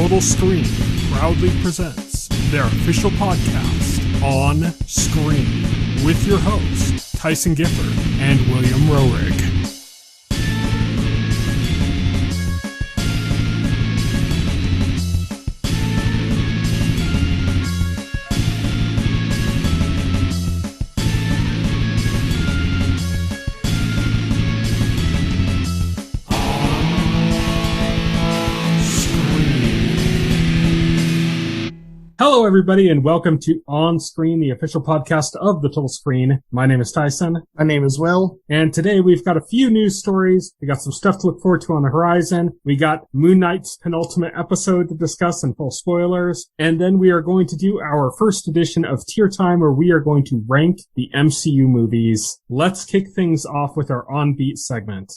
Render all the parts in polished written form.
Total Screen proudly presents their official podcast, On Screen, with your hosts, Tyson Gifford and William Roerig. Hello, everybody, and welcome to On Screen, the official podcast of the Total Screen. My name is Tyson. My name is Will. And today we've got a few news stories. We got some stuff to look forward to on the horizon. We got Moon Knight's penultimate episode to discuss and full spoilers. And then we are going to do our first edition of Tier Time, where we are going to rank the MCU movies. Let's kick things off with our On Beat segment.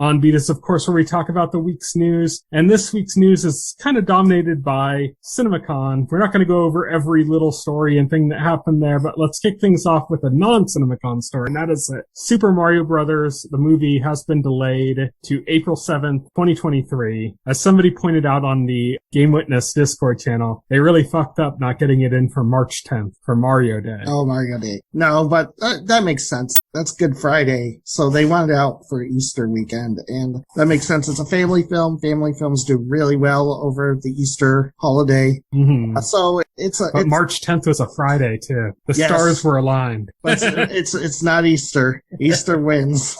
On Beat is, of course, where we talk about the week's news, and this week's news is kind of dominated by CinemaCon. We're not going to go over every little story and thing that happened there, but let's kick things off with a non-CinemaCon story, and that is that Super Mario Bros., the movie, has been delayed to April 7th, 2023. As somebody pointed out on the Game Witness Discord channel, they really fucked up not getting it in for March 10th, for Mario Day. Oh, Mario Day. No, but that makes sense. That's Good Friday, so they wanted it out for Easter weekend. And that makes sense. It's a family film. Family films do really well over the Easter holiday. Mm-hmm. So But March 10th was a Friday too. The stars were aligned. But it's not Easter. Easter wins.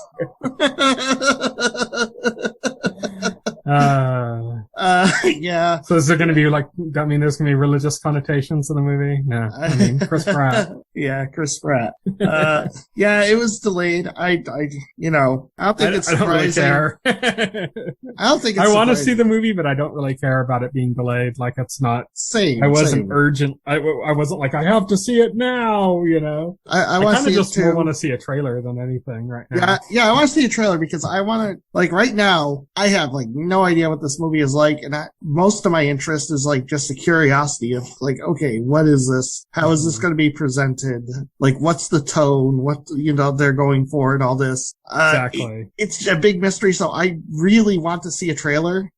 Yeah. So is there going to be there's going to be religious connotations in the movie? No. I mean, Chris Pratt. Yeah, Chris Pratt. Yeah, it was delayed. I don't think it's surprising. I don't really care. I don't think it's I want to see the movie, but I don't really care about it being delayed. Like, it's not. Same. I wasn't urgent. I wasn't like, I have to see it now, you know? I want to see it too. I kind of just more want to see a trailer than anything right now. Yeah, I want to see a trailer because I want to, right now, I have, no idea what this movie is like, and most of my interest is, just a curiosity of, okay, what is this? How is this going to be presented? What's the tone? What, they're going for and all this. Exactly. It's a big mystery, so I really want to see a trailer.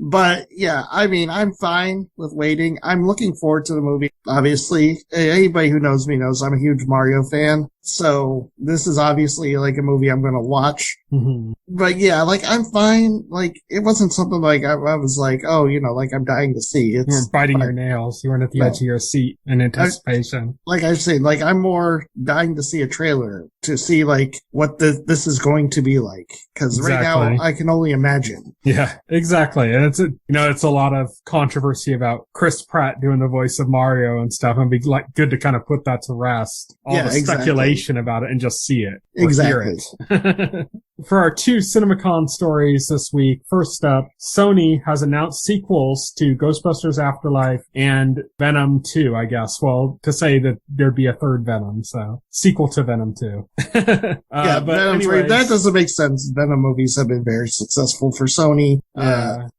But, yeah, I mean, I'm fine with waiting. I'm looking forward to the movie. Obviously, anybody who knows me knows I'm a huge Mario fan. So this is obviously a movie I'm going to watch. Mm-hmm. But yeah, I'm fine. It wasn't something I was I'm dying to see. You weren't biting your nails. You weren't at the edge of your seat in anticipation. Like I say, I'm more dying to see a trailer to see what this is going to be like. Cause right now I can only imagine. Yeah, exactly. And it's a lot of controversy about Chris Pratt doing the voice of Mario and stuff. And it'd be good to kind of put that to rest. All the speculation about it and just see it. Exactly. Hear it. For our two CinemaCon stories this week, first up, Sony has announced sequels to Ghostbusters Afterlife and Venom 2, I guess. Well, to say that there'd be a third Venom, so sequel to Venom 2. But Venom 3, that doesn't make sense. Venom movies have been very successful for Sony.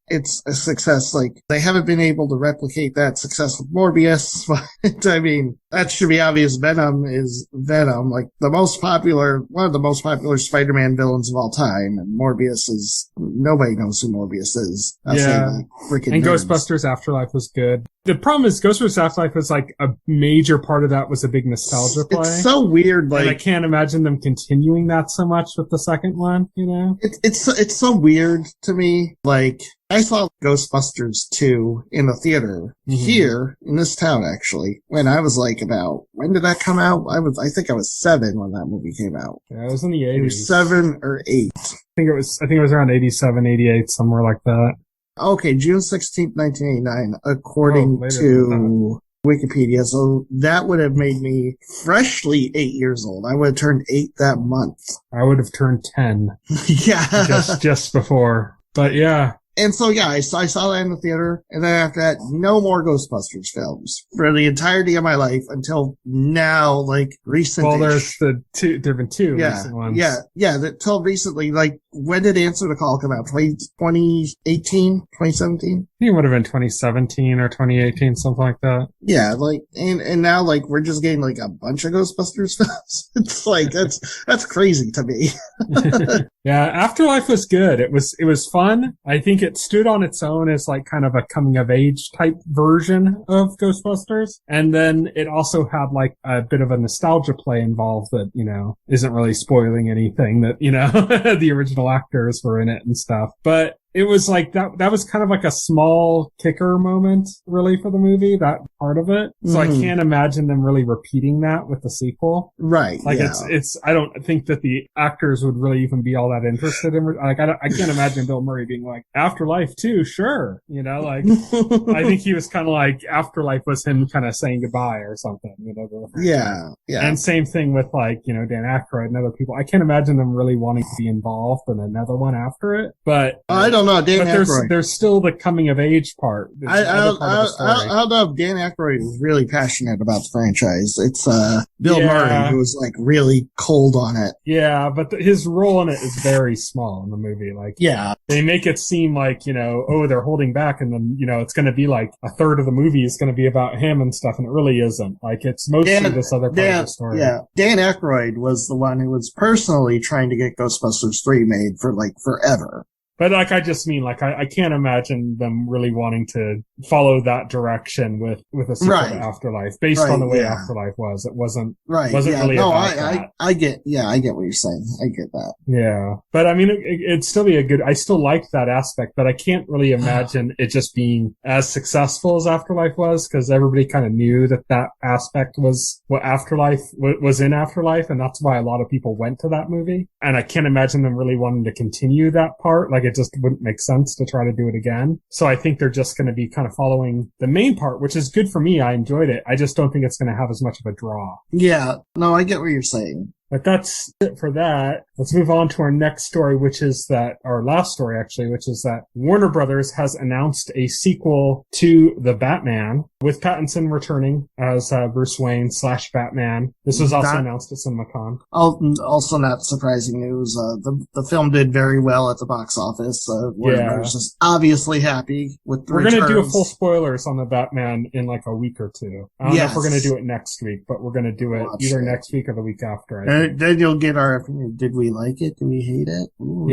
It's a success. They haven't been able to replicate that success with Morbius, but I mean, that should be obvious. Venom is Venom, one of the most popular Spider-Man villains of all time, and Morbius is, nobody knows who Morbius is. And Ghostbusters Afterlife was good. The problem is Ghostbusters Afterlife was a major part of that was a big nostalgia play. It's so weird. And I can't imagine them continuing that so much with the second one, It's so weird to me. I saw Ghostbusters 2 in the theater here in this town, actually, when I was when did that come out? I think I was 7 when that movie came out. Yeah, it was in the 80s. It was 7 or 8. I think it was around 87, 88, somewhere like that. Okay, June 16th, 1989, according to Wikipedia. So that would have made me freshly 8 years old. I would have turned 8 that month. I would have turned 10. Yeah. Just before. But yeah, And so, yeah, I saw that in the theater. And then after that, no more Ghostbusters films for the entirety of my life until now, like recent. Well, there's there have been two recent ones. Yeah. Until recently, like, when did Answer the Call come out? 2018? 2017? I think it would have been 2017 or 2018, something like that. Yeah, like, and now, like, we're just getting, like, a bunch of Ghostbusters films. It's like, that's crazy to me. Yeah, Afterlife was good. It was fun. I think it stood on its own as, like, kind of a coming of age type version of Ghostbusters. And then it also had, like, a bit of a nostalgia play involved that, you know, isn't really spoiling anything that, you know, the original actors were in it and stuff. But it was like that was kind of like a small kicker moment really for the movie, that part of it. So I can't imagine them really repeating that with the sequel. Right. Like it's I don't think that the actors would really even be all that interested in, like, I can't imagine Bill Murray being like, Afterlife too, sure. You know, like, I think he was kind of like, Afterlife was him kind of saying goodbye or something, you know. Yeah. And same thing with, like, you know, Dan Aykroyd and other people. I can't imagine them really wanting to be involved in another one after it, but I don't know. Dan Aykroyd. There's still the coming of age part. I don't know if Dan Aykroyd is really passionate about the franchise. It's Bill Murray who was like really cold on it. Yeah, but his role in it is very small in the movie. Like, they make it seem like, you know, oh, they're holding back, and then, you know, it's going to be like a third of the movie is going to be about him and stuff, and it really isn't. Like, it's mostly this other part of the story. Yeah, Dan Aykroyd was the one who was personally trying to get Ghostbusters 3 made for like forever. But, like, I just mean, like, I can't imagine them really wanting to follow that direction with a sequel to Afterlife, based on the way Afterlife was. It wasn't really about that. I get what you're saying. I get that. Yeah. But, I mean, it'd still be I still like that aspect, but I can't really imagine it just being as successful as Afterlife was, because everybody kind of knew that aspect was what Afterlife was in Afterlife, and that's why a lot of people went to that movie. And I can't imagine them really wanting to continue that part. Like, it just wouldn't make sense to try to do it again. So I think they're just going to be kind of following the main part, which is good for me. I enjoyed it. I just don't think it's going to have as much of a draw. Yeah. No, I get what you're saying. But that's it for that. Let's move on to our next story, our last story actually, which is that Warner Brothers has announced a sequel to The Batman, with Pattinson returning as Bruce Wayne / Batman. This was also announced at CinemaCon. Also not surprising news. The film did very well at the box office. Warner Brothers is obviously happy with the returns. We're going to do a full spoilers on The Batman in like a week or two. I don't know if we're going to do it next week, but we're going to do it either next week or the week after. Then you'll get our opinion. Did we like it? Did we hate it? Ooh,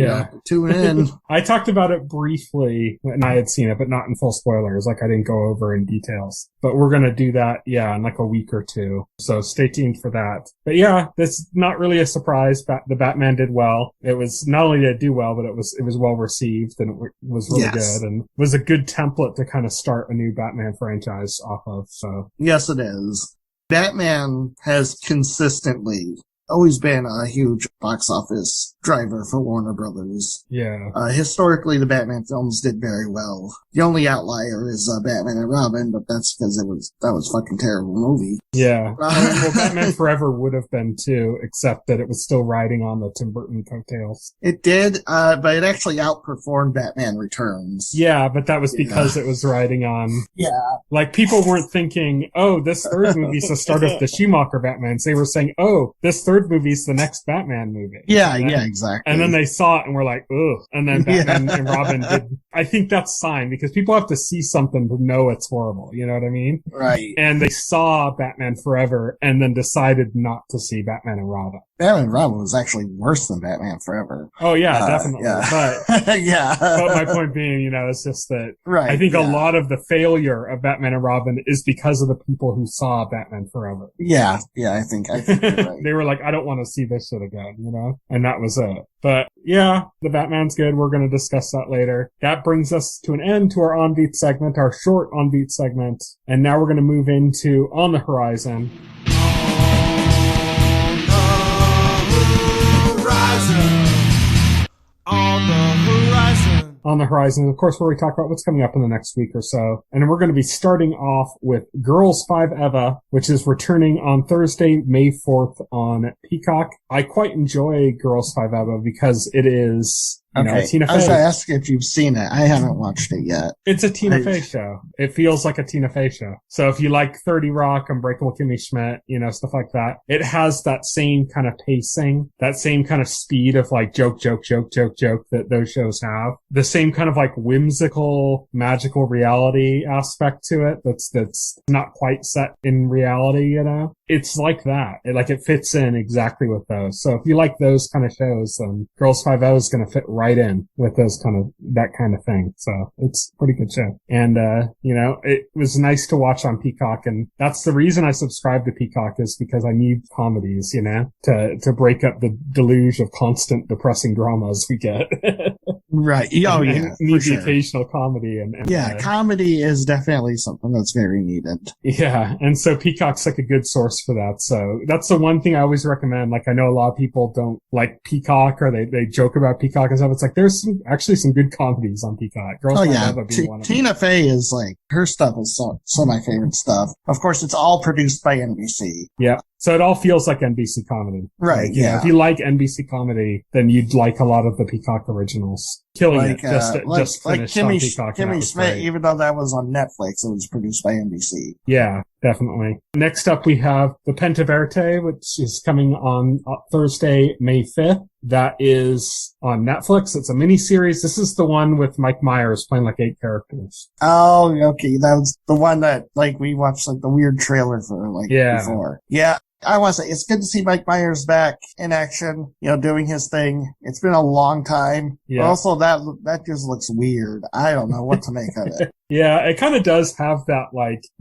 tune in. I talked about it briefly when I had seen it, but not in full spoilers. Like, I didn't go over in details. But we're going to do that, in like a week or two. So stay tuned for that. But that's not really a surprise. The Batman did well. It was not only did it do well, but it was well received, and it was really good, and was a good template to kind of start a new Batman franchise off of. So yes, it is. Batman has consistently always been a huge box office driver for Warner Brothers. Yeah. Historically, the Batman films did very well. The only outlier is Batman and Robin, but that's because that was a fucking terrible movie. Yeah. Well, Batman Forever would have been too, except that it was still riding on the Tim Burton coattails. It did, but it actually outperformed Batman Returns. Yeah, but that was because it was riding on. Yeah. Like, people weren't thinking, oh, this third movie's the start of the Schumacher Batmans. They were saying, oh, this third movie's the next Batman movie. Yeah, exactly. And then they saw it and were like, ugh. And then Batman and Robin did. I think that's a sign, because people have to see something to know it's horrible. You know what I mean? Right. And they saw Batman Forever and then decided not to see Batman and Robin. Batman and Robin was actually worse than Batman Forever. Oh, yeah, definitely. Yeah. But, but my point being, it's just that I think a lot of the failure of Batman and Robin is because of the people who saw Batman Forever. Yeah, I think you're right. They were like, I don't want to see this shit again, And that was it. But the Batman's good. We're going to discuss that later. That brings us to an end to our On Beat segment, our short On Beat segment. And now we're going to move into On the Horizon. On the Horizon, of course, where we talk about what's coming up in the next week or so. And we're going to be starting off with Girls 5 Eva, which is returning on Thursday, May 4th on Peacock. I quite enjoy Girls 5 Eva because it is Okay. Tina Fey. I was going to ask if you've seen it. I haven't watched it yet. It's a Tina Fey show. It feels like a Tina Fey show. So if you like 30 Rock, Unbreakable Kimmy Schmidt, stuff like that, it has that same kind of pacing, that same kind of speed of like joke that those shows have. The same kind of like whimsical, magical reality aspect to it that's not quite set in reality, It's like that. It fits in exactly with those. So if you like those kind of shows, then Girls 5.0 is going to fit right in with that kind of thing. So it's a pretty good show. And, it was nice to watch on Peacock. And that's the reason I subscribe to Peacock, is because I need comedies, to break up the deluge of constant depressing dramas we get. Right. Oh, yeah. Need the occasional comedy. And comedy is definitely something that's very needed. Yeah. And so Peacock's like a good source for that. So that's the one thing I always recommend. Like, I know a lot of people don't like Peacock, or they joke about Peacock and stuff. It's like, there's actually some good comedies on Peacock. Girls Tina Fey is like, her stuff is some of my favorite stuff. Of course, it's all produced by NBC. Yeah. So it all feels like NBC comedy. Right, like, if you like NBC comedy, then you'd like a lot of the Peacock originals. Killing it. Just finished on Peacock. Kimmy Schmidt, even though that was on Netflix, it was produced by NBC. Yeah, definitely. Next up, we have the Pentaverate, which is coming on Thursday, May 5th. That is on Netflix. It's a miniseries. This is the one with Mike Myers playing like 8 characters. Oh, okay. That was the one that, we watched, the weird trailer for, before. Yeah. I want to say, it's good to see Mike Myers back in action, doing his thing. It's been a long time. Yeah. But also, that just looks weird. I don't know what to make of it. Yeah, it kind of does have that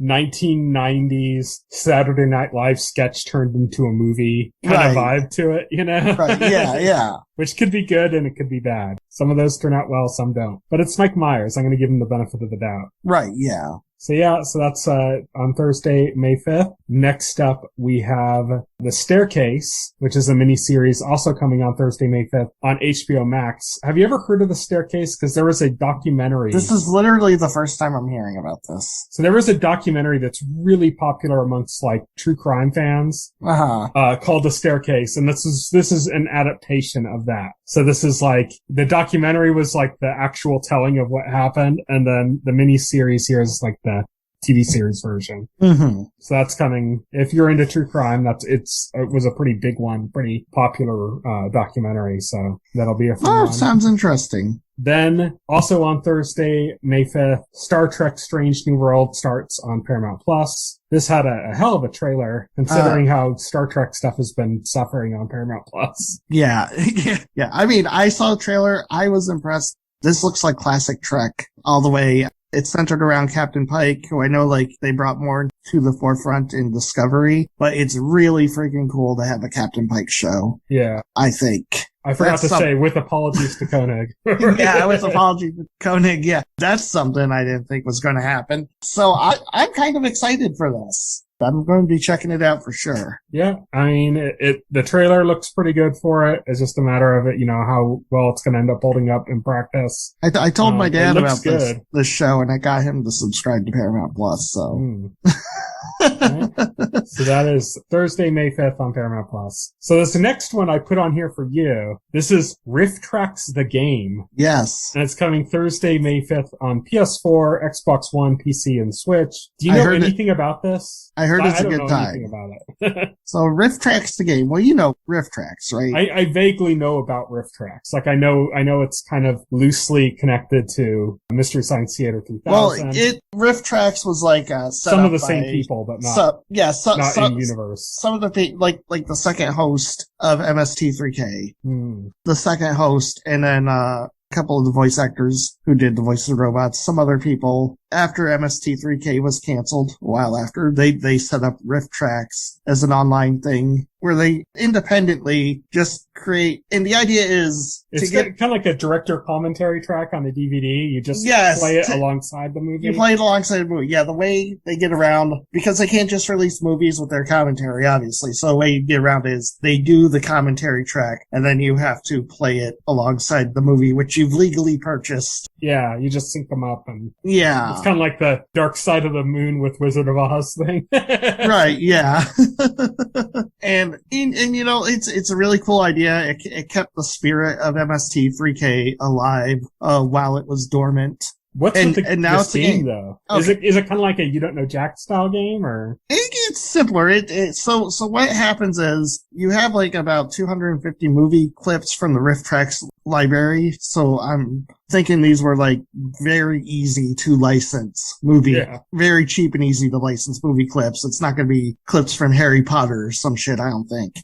1990s Saturday Night Live sketch turned into a movie kind of vibe to it, Right, yeah. Which could be good and it could be bad. Some of those turn out well, some don't. But it's Mike Myers. I'm going to give him the benefit of the doubt. Right, yeah. So that's on Thursday, May 5th. Next up, we have The Staircase, which is a miniseries also coming on Thursday, May 5th on HBO Max. Have you ever heard of The Staircase? Because there was a documentary. This is literally the first time I'm hearing about this. So there was a documentary that's really popular amongst true crime fans, called The Staircase. And this is an adaptation of that. So this is the documentary was the actual telling of what happened. And then the miniseries here is the TV series version. Mm-hmm. So that's coming. If you're into true crime, it was a pretty big one, pretty popular documentary. So that'll be a fun one. Sounds interesting. Then also on Thursday, May 5th, Star Trek Strange New World starts on Paramount Plus. This had a hell of a trailer, considering how Star Trek stuff has been suffering on Paramount Plus. Yeah. Yeah. I mean, I saw the trailer. I was impressed. This looks like classic Trek all the way. It's centered around Captain Pike, who I know they brought more to the forefront in Discovery, but it's really freaking cool to have a Captain Pike show. Yeah. I think. I forgot to say, with apologies to Koenig. Yeah, with apologies to Koenig, yeah. That's something I didn't think was going to happen. So I'm kind of excited for this. I'm going to be checking it out for sure. Yeah, I mean, the trailer looks pretty good for it. It's just a matter of it, how well it's going to end up holding up in practice. I told my dad about this show, and I got him to subscribe to Paramount Plus, so. Right. So that is Thursday, May 5th on Paramount Plus. So this next one I put on here for you. This is RiffTrax the Game. Yes. And it's coming Thursday, May 5th on PS4, Xbox One, PC, and Switch. Do you know anything about this? I heard it's a good time. I don't know anything about it. So RiffTrax the Game. Well, you know RiffTrax, right? I vaguely know about RiffTrax. I know it's kind of loosely connected to Mystery Science Theater 2000. Well, RiffTrax was some of the same people, but not in universe. Some of the like the second host of MST3K, the second host, and then a couple of the voice actors who did the voice of robots. Some other people. After MST3K was canceled, a while after, they set up RiffTrax as an online thing where they independently just create, and the idea is it's kind of like a director commentary track on a DVD. You just play it alongside the movie. You play it alongside the movie. Yeah, the way they get around, because they can't just release movies with their commentary, obviously. So the way you get around is they do the commentary track, and then you have to play it alongside the movie, which you've legally purchased. Yeah, you just sync them up and... Yeah. It's kind of like the Dark Side of the Moon with Wizard of Oz thing. Right, yeah. and you know, it's a really cool idea. It kept the spirit of MST3K alive while it was dormant. What's with this game, though? Okay. Is it kind of like a You Don't Know Jack style game, or? It's simpler. So what happens is you have like about 250 movie clips from the RiffTrax library. So I'm thinking these were like very easy to license very cheap and easy to license movie clips. It's not going to be clips from Harry Potter or some shit, I don't think.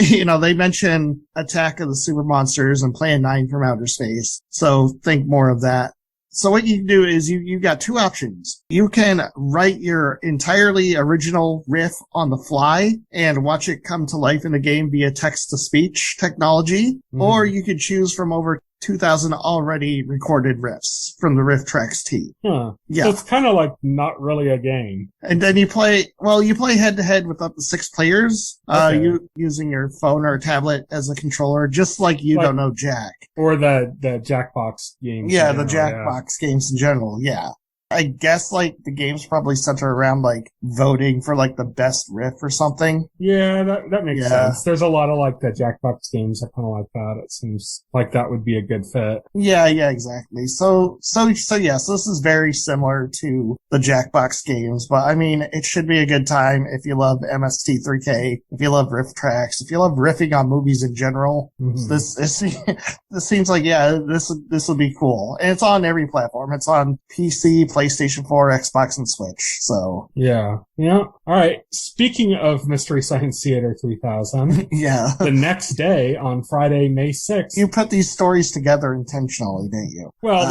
You know, they mention Attack of the Super Monsters and Plan 9 from Outer Space. So think more of that. So what you can do is you've got two options. You can write your entirely original riff on the fly and watch it come to life in the game via text-to-speech technology, or you could choose from over 2,000 already recorded riffs from the RiffTrax team. Huh. Yeah. So it's kind of like not really a game. And then you play head to head with up to 6 players, you using your phone or tablet as a controller, just like You Don't Know Jack. Or the Jackbox games. Yeah, the Jackbox games in general, yeah. I guess, like, the games probably center around, like, voting for, like, the best riff or something. Yeah, that makes sense. There's a lot of, like, the Jackbox games that kind of like that. It seems like that would be a good fit. Yeah, exactly. So this is very similar to the Jackbox games, but, I mean, it should be a good time if you love MST3K, if you love RiffTrax, if you love riffing on movies in general. Mm-hmm. This seems like, this would be cool. And it's on every platform. It's on PC, PlayStation 4, Xbox, and Switch. So yeah. All right. Speaking of Mystery Science Theater 3000, the next day on Friday, May 6th, you put these stories together intentionally, didn't you? Well,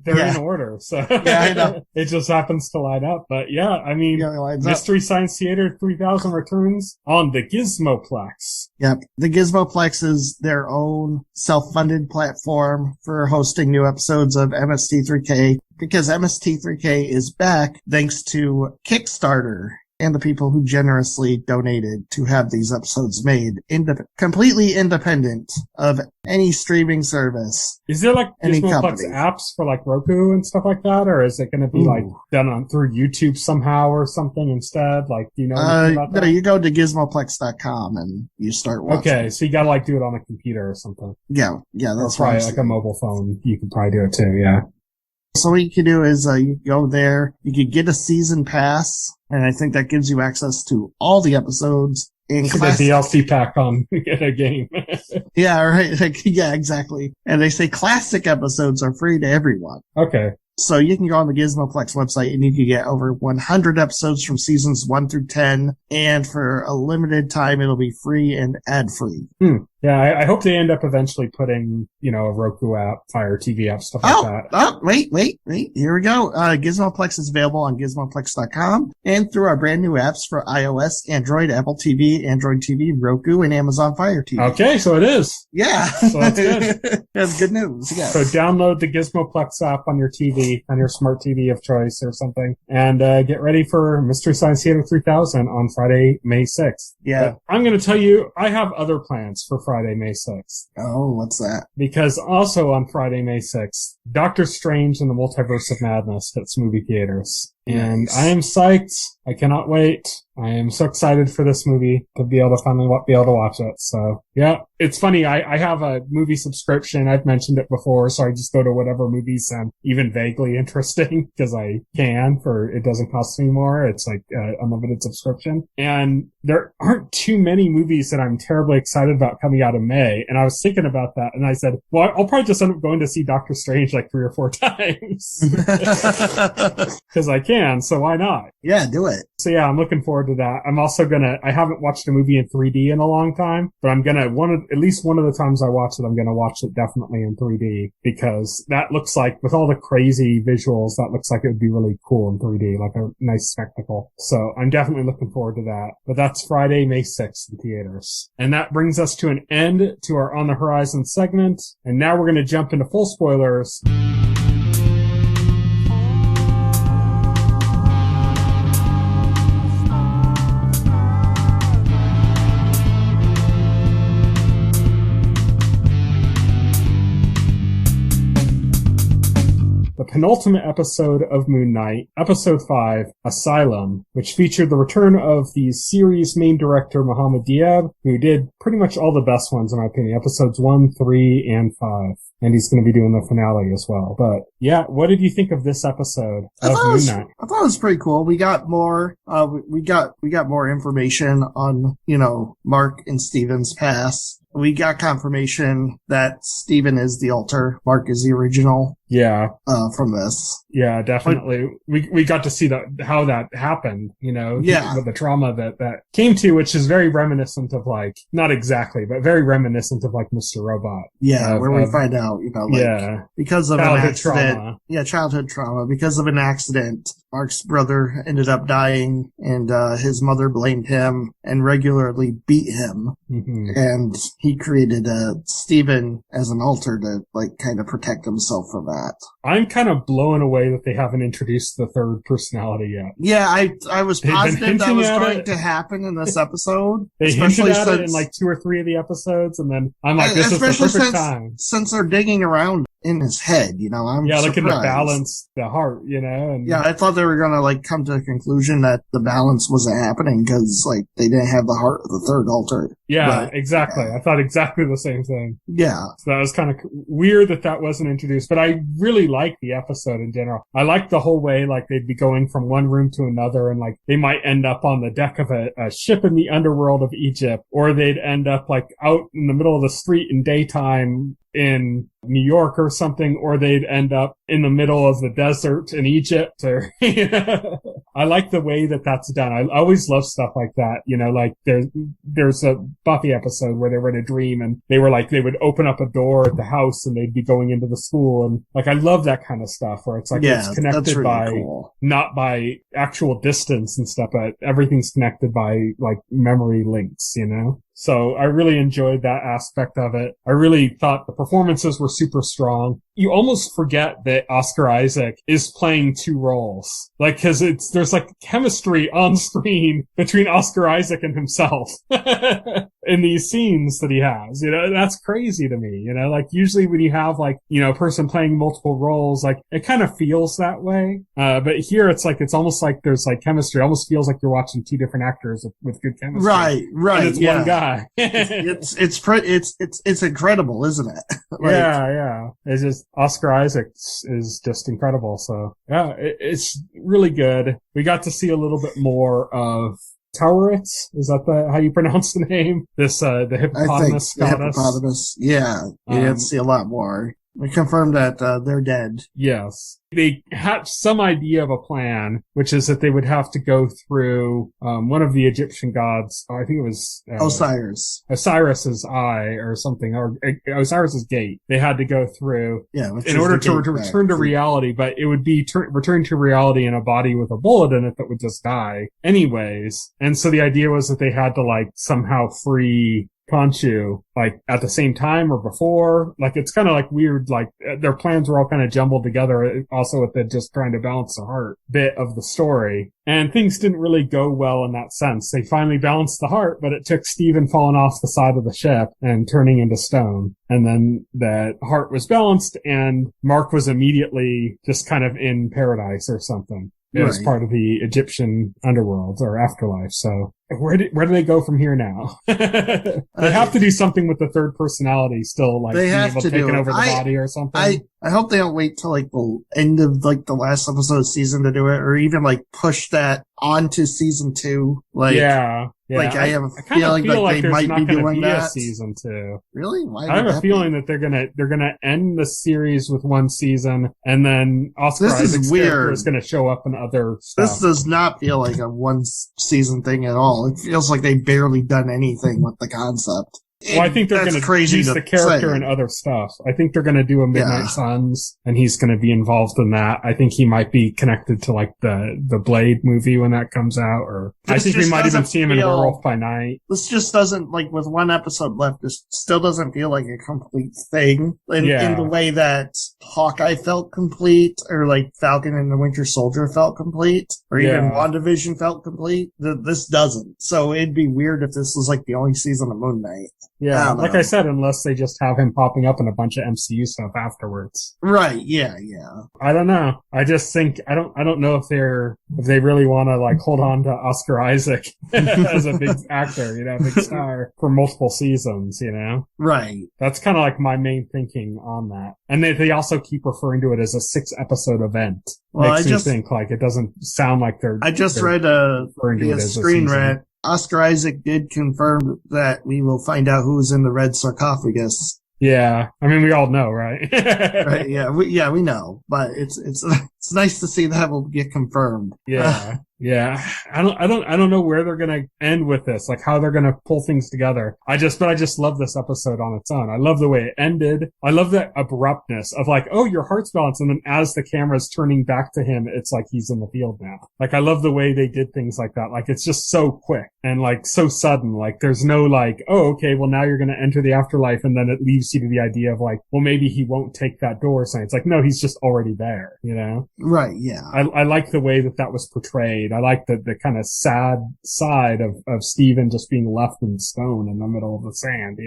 they're in order, so I know. It just happens to line up. But Mystery Science Theater 3000 returns on the Gizmoplex. Yep, the Gizmoplex is their own self-funded platform for hosting new episodes of MST3K. Because MST3K is back thanks to Kickstarter and the people who generously donated to have these episodes made completely independent of any streaming service. Is there like Gizmoplex apps for like Roku and stuff like that, or is it going to be like done through YouTube somehow or something instead? Like, do you know anything about that? No, you go to Gizmoplex.com and you start watching. Okay, so you got to like do it on a computer or something. Yeah, that's or probably like a mobile phone. You could probably do it too. Yeah. So what you can do is you go there, you can get a season pass, and I think that gives you access to all the episodes. The DLC pack on a game. Yeah, right. Yeah, exactly. And they say classic episodes are free to everyone. Okay. So you can go on the Gizmoplex website and you can get over 100 episodes from seasons 1 through 10. And for a limited time, it'll be free and ad-free. Yeah, I hope they end up eventually putting, a Roku app, Fire TV app, stuff like that. Oh, wait. Here we go. Gizmoplex is available on Gizmoplex.com and through our brand new apps for iOS, Android, Apple TV, Android TV, Roku, and Amazon Fire TV. Okay, so it is. Yeah. So that's good. That's good news. Yeah. So download the Gizmoplex app on your TV, on your smart TV of choice or something, and get ready for Mystery Science Theater 3000 on Friday, May 6th. Yeah. But I'm going to tell you, I have other plans for Friday, May 6th. Oh, what's that? Because also on Friday, May 6th, Doctor Strange and the Multiverse of Madness hits movie theaters. And I am psyched. I cannot wait. I am so excited for this movie to be able to finally be able to watch it. So, yeah. It's funny. I have a movie subscription. I've mentioned it before, so I just go to whatever movies sound even vaguely interesting because I can it doesn't cost me more. It's like an unlimited subscription. And there aren't too many movies that I'm terribly excited about coming out in May. And I was thinking about that and I said, well, I'll probably just end up going to see Doctor Strange like 3 or 4 times. Because I can, so why not? Yeah, do it. So yeah, I'm looking forward to that. I'm also I haven't watched a movie in 3D in a long time, but I'm at least one of the times I watch it, I'm gonna watch it definitely in 3D because that looks like, with all the crazy visuals, that looks like it would be really cool in 3D, like a nice spectacle. So I'm definitely looking forward to that. But that's Friday, May 6th in theaters. And that brings us to an end to our On the Horizon segment. And now we're gonna jump into full spoilers. The penultimate episode of Moon Knight, episode 5, Asylum, which featured the return of the series main director Mohammed Diab, who did pretty much all the best ones in my opinion, episodes 1, 3, and 5. And he's going to be doing the finale as well. But yeah, what did you think of this episode of Moon Knight? I thought it was pretty cool. We got more, we got more information on, Mark and Steven's past. We got confirmation that Steven is the alter, Mark is the original. Yeah. From this. Yeah, definitely. We got to see how that happened, with the trauma that came to, which is very reminiscent of not exactly, but very reminiscent of Mr. Robot. Yeah, where we find out, because of an accident. Trauma. Yeah, childhood trauma. Because of an accident, Mark's brother ended up dying, and his mother blamed him and regularly beat him. Mm-hmm. And he created Steven as an alter to kind of protect himself from that. I'm kind of blown away that they haven't introduced the third personality yet. Yeah, I was positive that was going to happen in this episode. They hinted at it in 2 or 3 of the episodes, and then I'm like, this is the perfect time. Since they're digging around in his head, I'm surprised. Looking to balance the heart, and yeah, I thought they were gonna come to the conclusion that the balance wasn't happening because they didn't have the heart of the third alter. Yeah, exactly. I thought exactly the same thing. Yeah, so that was kind of weird that wasn't introduced, but I really liked the episode in general. I liked the whole way they'd be going from one room to another, and they might end up on the deck of a ship in the underworld of Egypt, or they'd end up out in the middle of the street in daytime in New York or something, or they'd end up in the middle of the desert in Egypt, or I like the way that's done. I always love stuff like that, there's a Buffy episode where they were in a dream and they were they would open up a door at the house and they'd be going into the school, and I love that kind of stuff where it's it's connected really by cool. Not by actual distance and stuff, but everything's connected by memory links, So I really enjoyed that aspect of it. I really thought the performances were super strong. You almost forget that Oscar Isaac is playing 2 roles. Cause there's chemistry on screen between Oscar Isaac and himself in these scenes that he has. That's crazy to me. Usually when you have a person playing multiple roles, it kind of feels that way. But here it's almost there's chemistry. It almost feels like you're watching 2 different actors with good chemistry. Right. And it's one guy. It's incredible, isn't it? Yeah. It's just Oscar Isaac is just incredible. So yeah, it's really good. We got to see a little bit more of Tauret. Is that how you pronounce the name? This the hippopotamus goddess. The hippopotamus. Yeah, you didn't see a lot more. We confirmed that they're dead. Yes. They had some idea of a plan, which is that they would have to go through one of the Egyptian gods. I think it was Osiris's eye or something, or Osiris's gate. They had to go through in order to return to reality, but it would be return to reality in a body with a bullet in it that would just die anyways. And so the idea was that they had to somehow free Khonshu, at the same time or before. It's kind of weird, their plans were all kind of jumbled together, also with the just trying to balance the heart bit of the story. And things didn't really go well in that sense. They finally balanced the heart, but it took Steven falling off the side of the ship and turning into stone. And then the heart was balanced and Mark was immediately just kind of in paradise or something. It was part of the Egyptian underworld or afterlife. So where do they go from here now? They have to do something with the third personality still, they have to taking over the body or something. I hope they don't wait till the end of the last episode of season to do it, or even push that onto season 2. Yeah. I have a feeling they might be doing that. Season 2. Really? Why I have a feeling that they're gonna end the series with one season, and then Oscar Isaac's character is gonna show up in other stuff. This does not feel like a one season thing at all. It feels like they've barely done anything with the concept. Well, I think they're going to use the character in other stuff. I think they're going to do a Midnight Suns, and he's going to be involved in that. I think he might be connected to the Blade movie when that comes out, or I think we might even see him in Werewolf by Night. This just doesn't, with one episode left, this still doesn't feel like a complete thing in the way that Hawkeye felt complete, or Falcon and the Winter Soldier felt complete, or even WandaVision felt complete. This doesn't. So it'd be weird if this was the only season of Moon Knight. Yeah, like I said, unless they just have him popping up in a bunch of MCU stuff afterwards. Right, yeah. I don't know. I just think, I don't know if they really want to like hold on to Oscar Isaac as a big actor, big star for multiple seasons, Right. That's kind of like my main thinking on that. And they also keep referring to it as a 6-episode event. Well, Makes me think like it doesn't sound like I just read a Screen Rant. Oscar Isaac did confirm that we will find out who's in the red sarcophagus. Yeah, I mean, we all know, right? Right. Yeah, we know, but it's nice to see that will get confirmed. Yeah. Yeah, I don't know where they're gonna end with this, like how they're gonna pull things together. I just love this episode on its own. I love the way it ended. I love that abruptness of like, oh, your heart's balanced, and then as the camera's turning back to him, it's like he's in the field now. Like, I love the way they did things like that. Like, it's just so quick and like so sudden. Like, there's no like, oh, okay, well now you're gonna enter the afterlife, and then it leaves you to the idea of like, well, maybe he won't take that door sign. It's like, no, he's just already there, Right. Yeah. I like the way that was portrayed. I like the kind of sad side of Steven just being left in stone in the middle of the sand,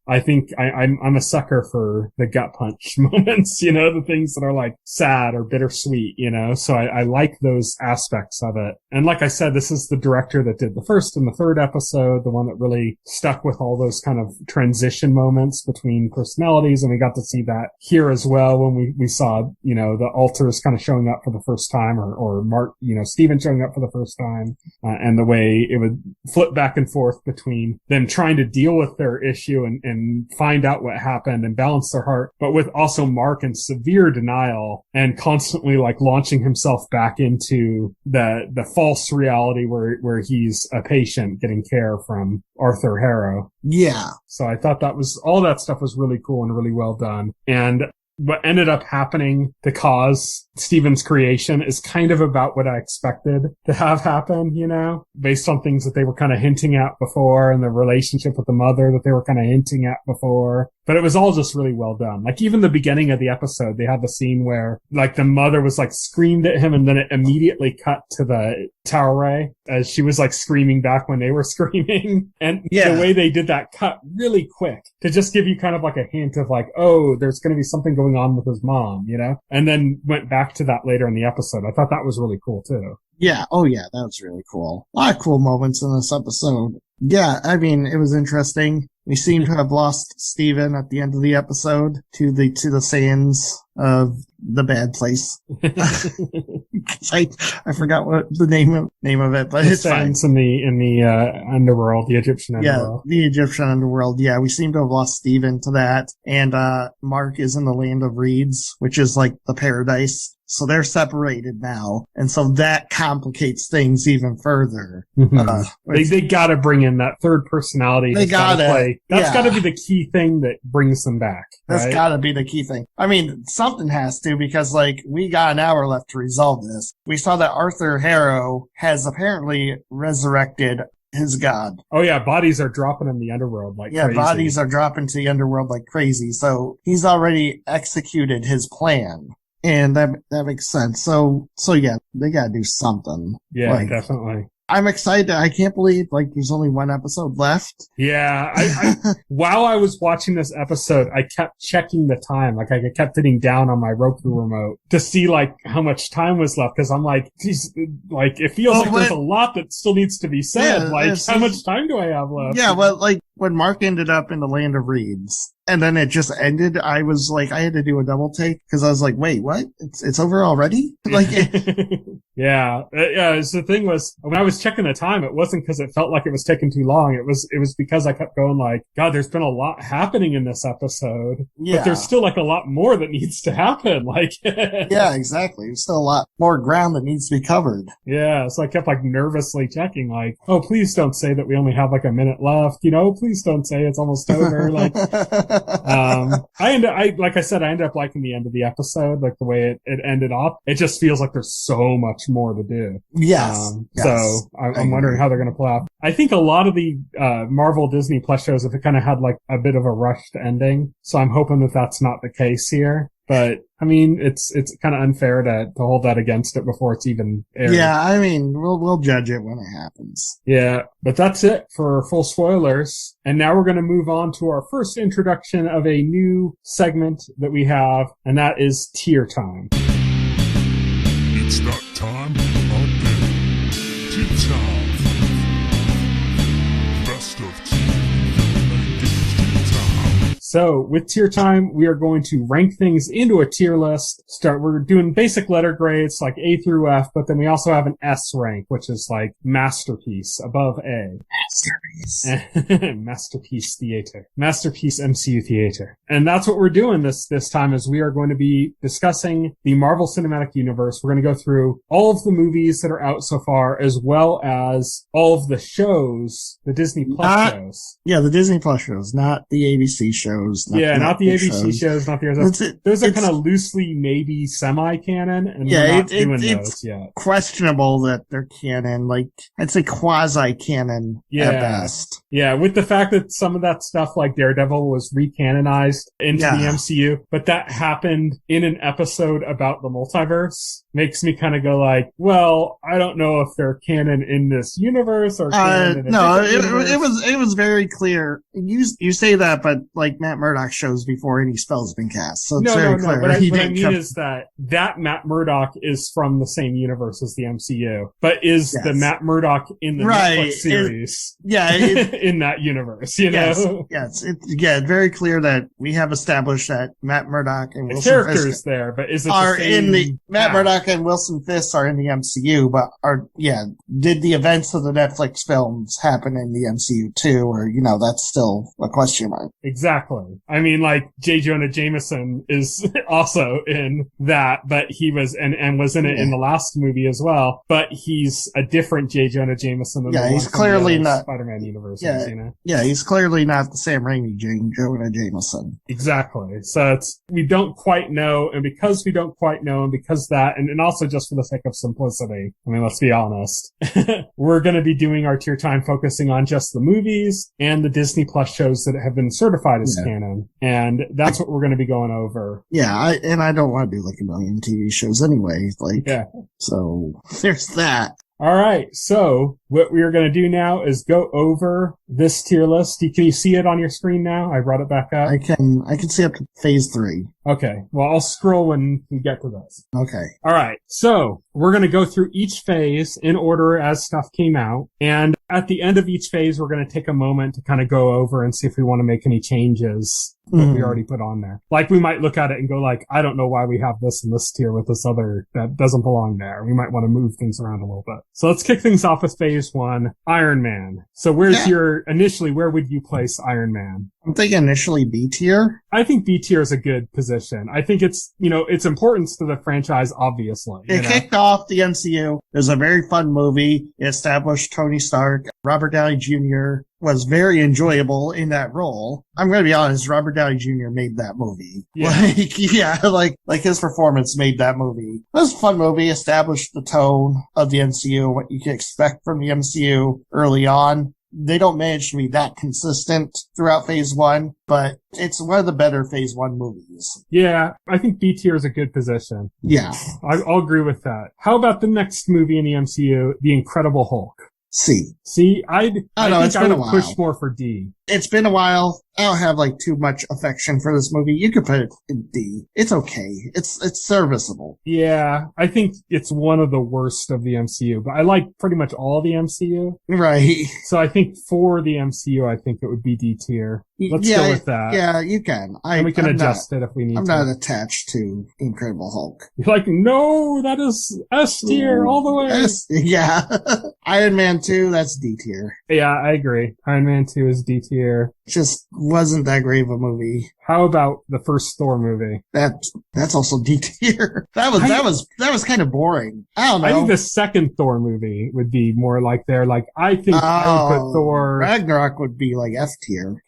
I think I'm a sucker for the gut punch moments, the things that are like sad or bittersweet, so I like those aspects of it. And like I said, this is the director that did the first and the third episode, the one that really stuck with all those kind of transition moments between personalities. And we got to see that here as well when we saw, the alters kind of showing up for the first time or Mark, Steven showing up for the first time, and the way it would flip back and forth between them trying to deal with their issue and find out what happened and balance their heart, but with also Mark in severe denial and constantly like launching himself back into the false reality where he's a patient getting care from Arthur Harrow. Yeah. So I thought all that stuff was really cool and really well done. And what ended up happening to cause Steven's creation is kind of about what I expected to have happen, based on things that they were kind of hinting at before and the relationship with the mother that they were kind of hinting at before. But it was all just really well done. Like, even the beginning of the episode, they had the scene where like the mother was like screamed at him, and then it immediately cut to the Tower Ray as she was like screaming back when they were screaming. And the way they did that cut really quick to just give you kind of like a hint of like, oh, there's going to be something going on with his mom, and then went back to that later in the episode. I thought that was really cool too. Yeah. Oh yeah. That was really cool. A lot of cool moments in this episode. Yeah. I mean, it was interesting. We seem to have lost Steven at the end of the episode to the sands of the bad place. I forgot what the name of it, but it's fine. in the underworld, the Egyptian underworld. Yeah, the Egyptian underworld. Yeah, we seem to have lost Steven to that. And Mark is in the land of reeds, which is like the paradise. So they're separated now. And so that complicates things even further. Mm-hmm. They gotta bring in that third personality. They gotta play. That's gotta be the key thing that brings them back. That's right? gotta be the key thing. I mean, something has to, because like we got an hour left to resolve this. We saw that Arthur Harrow has apparently resurrected his god. Oh yeah, bodies are dropping in the underworld like crazy. Yeah, bodies are dropping to the underworld like crazy. So he's already executed his plan. And that makes sense. So yeah, they gotta do something. Yeah, definitely. I'm excited. I can't believe there's only one episode left. Yeah. I while I was watching this episode, I kept checking the time. Like, I kept hitting down on my Roku remote to see how much time was left. Cause I'm like, geez, it feels there's a lot that still needs to be said. Yeah, how much time do I have left? Yeah. Well, when Mark ended up in the land of reeds, and then it just ended, I was like, I had to do a double take because I was like, wait, what? It's over already? Yeah. The thing was, when I was checking the time, it wasn't because it felt like it was taking too long. It was because I kept going like, God, there's been a lot happening in this episode. Yeah. But there's still a lot more that needs to happen. Yeah, exactly. There's still a lot more ground that needs to be covered. Yeah. So I kept nervously checking oh, please don't say that we only have a minute left. Please don't say it's almost over. I ended up liking the end of the episode, the way it ended up. It just feels like there's so much more to do. Yes. So I'm wondering how they're going to play out. I think a lot of the Marvel Disney Plus shows have kind of had a bit of a rushed ending. So I'm hoping that that's not the case here. But I mean, it's kind of unfair to hold that against it before it's even aired. Yeah, I mean, we'll judge it when it happens. Yeah, but that's it for full spoilers. And now we're going to move on to our first introduction of a new segment that we have, and that is Tier Time. It's that time again. Tier Time. Best of So with Tier Time, we are going to rank things into a tier list. We're doing basic letter grades like A through F, but then we also have an S rank, which is like masterpiece above A. Masterpiece. Masterpiece theater. Masterpiece MCU theater. And that's what we're doing this time is we are going to be discussing the Marvel Cinematic Universe. We're going to go through all of the movies that are out so far, as well as all of the shows, the Disney Plus shows. Yeah, the Disney Plus shows, not the ABC shows. Not the ABC shows, not the others. Those are kind of loosely maybe semi-canon, and we're not doing those yet. Questionable that they're canon, like, I'd say quasi-canon at best. Yeah, with the fact that some of that stuff like Daredevil was recanonized into the MCU, but that happened in an episode about the multiverse, makes me kind of go like, well, I don't know if they're canon in this universe or canon in a different universe. It was very clear. You say that, but like Matt Murdock shows before any spell's been cast, so it's very clear. What I mean is that Matt Murdock is from the same universe as the MCU, but is the Matt Murdock in the Netflix series in that universe, you know? Yes, it's very clear that we have established that Matt Murdock and Wilson characters Fisk there, but is it are the same in the Matt Murdock and Wilson Fisk are in the MCU, but did the events of the Netflix films happen in the MCU too, or that's still a question mark. Exactly. I mean, like, J. Jonah Jameson is also in that, but he was, and was in it in the last movie as well, but he's a different J. Jonah Jameson than he's clearly not Spider-Man universes, Yeah, he's clearly not the Sam Raimi J. Jonah Jameson. Exactly. So we don't quite know, and because we don't quite know, and because that, and also just for the sake of simplicity, I mean, let's be honest, we're going to be doing our Tier Time focusing on just the movies and the Disney Plus shows that have been certified as canon. And that's what we're going to be going over. Yeah, I don't want to do like a million TV shows anyway. So there's that. All right. So what we are going to do now is go over this tier list. Can you see it on your screen now? I brought it back up. I can see up to phase 3. Okay. Well, I'll scroll when we get to this. Okay. All right. So we're going to go through each phase in order as stuff came out. And at the end of each phase, we're going to take a moment to kind of go over and see if we want to make any changes that we already put on there. Like, we might look at it and go like, I don't know why we have this in this tier with this other that doesn't belong there. We might want to move things around a little bit. So let's kick things off with phase 1, Iron Man. So where would you place Iron Man? I'm thinking initially B tier. I think B tier is a good position. I think it's, its importance to the franchise, obviously. It kicked off the MCU. It was a very fun movie. It established Tony Stark. Robert Downey Jr. was very enjoyable in that role. I'm going to be honest, Robert Downey Jr. made that movie. Like his performance made that movie. It was a fun movie, established the tone of the MCU, what you can expect from the MCU early on. They don't manage to be that consistent throughout phase 1, but it's one of the better phase 1 movies. Yeah, I think B tier is a good position. Yeah. I'll agree with that. How about the next movie in the MCU, The Incredible Hulk? C. I think I would push more for D. It's been a while. I don't have too much affection for this movie. You could put it in D. It's okay. It's serviceable. Yeah, I think it's one of the worst of the MCU, but I like pretty much all the MCU. Right. So I think for the MCU, I think it would be D tier. Let's go with that. Yeah, you can. And we can adjust it if we need to. I'm not attached to Incredible Hulk. You're like, no, that is S tier all the way. Yeah. Iron Man 2, that's D tier. Yeah, I agree. Iron Man 2 is D tier. Just wasn't that great of a movie. How about the first Thor movie? That's also D tier. That was kind of boring. I don't know. I think the second Thor movie would be more like there. Like, I think I would put Thor. Ragnarok would be like F tier.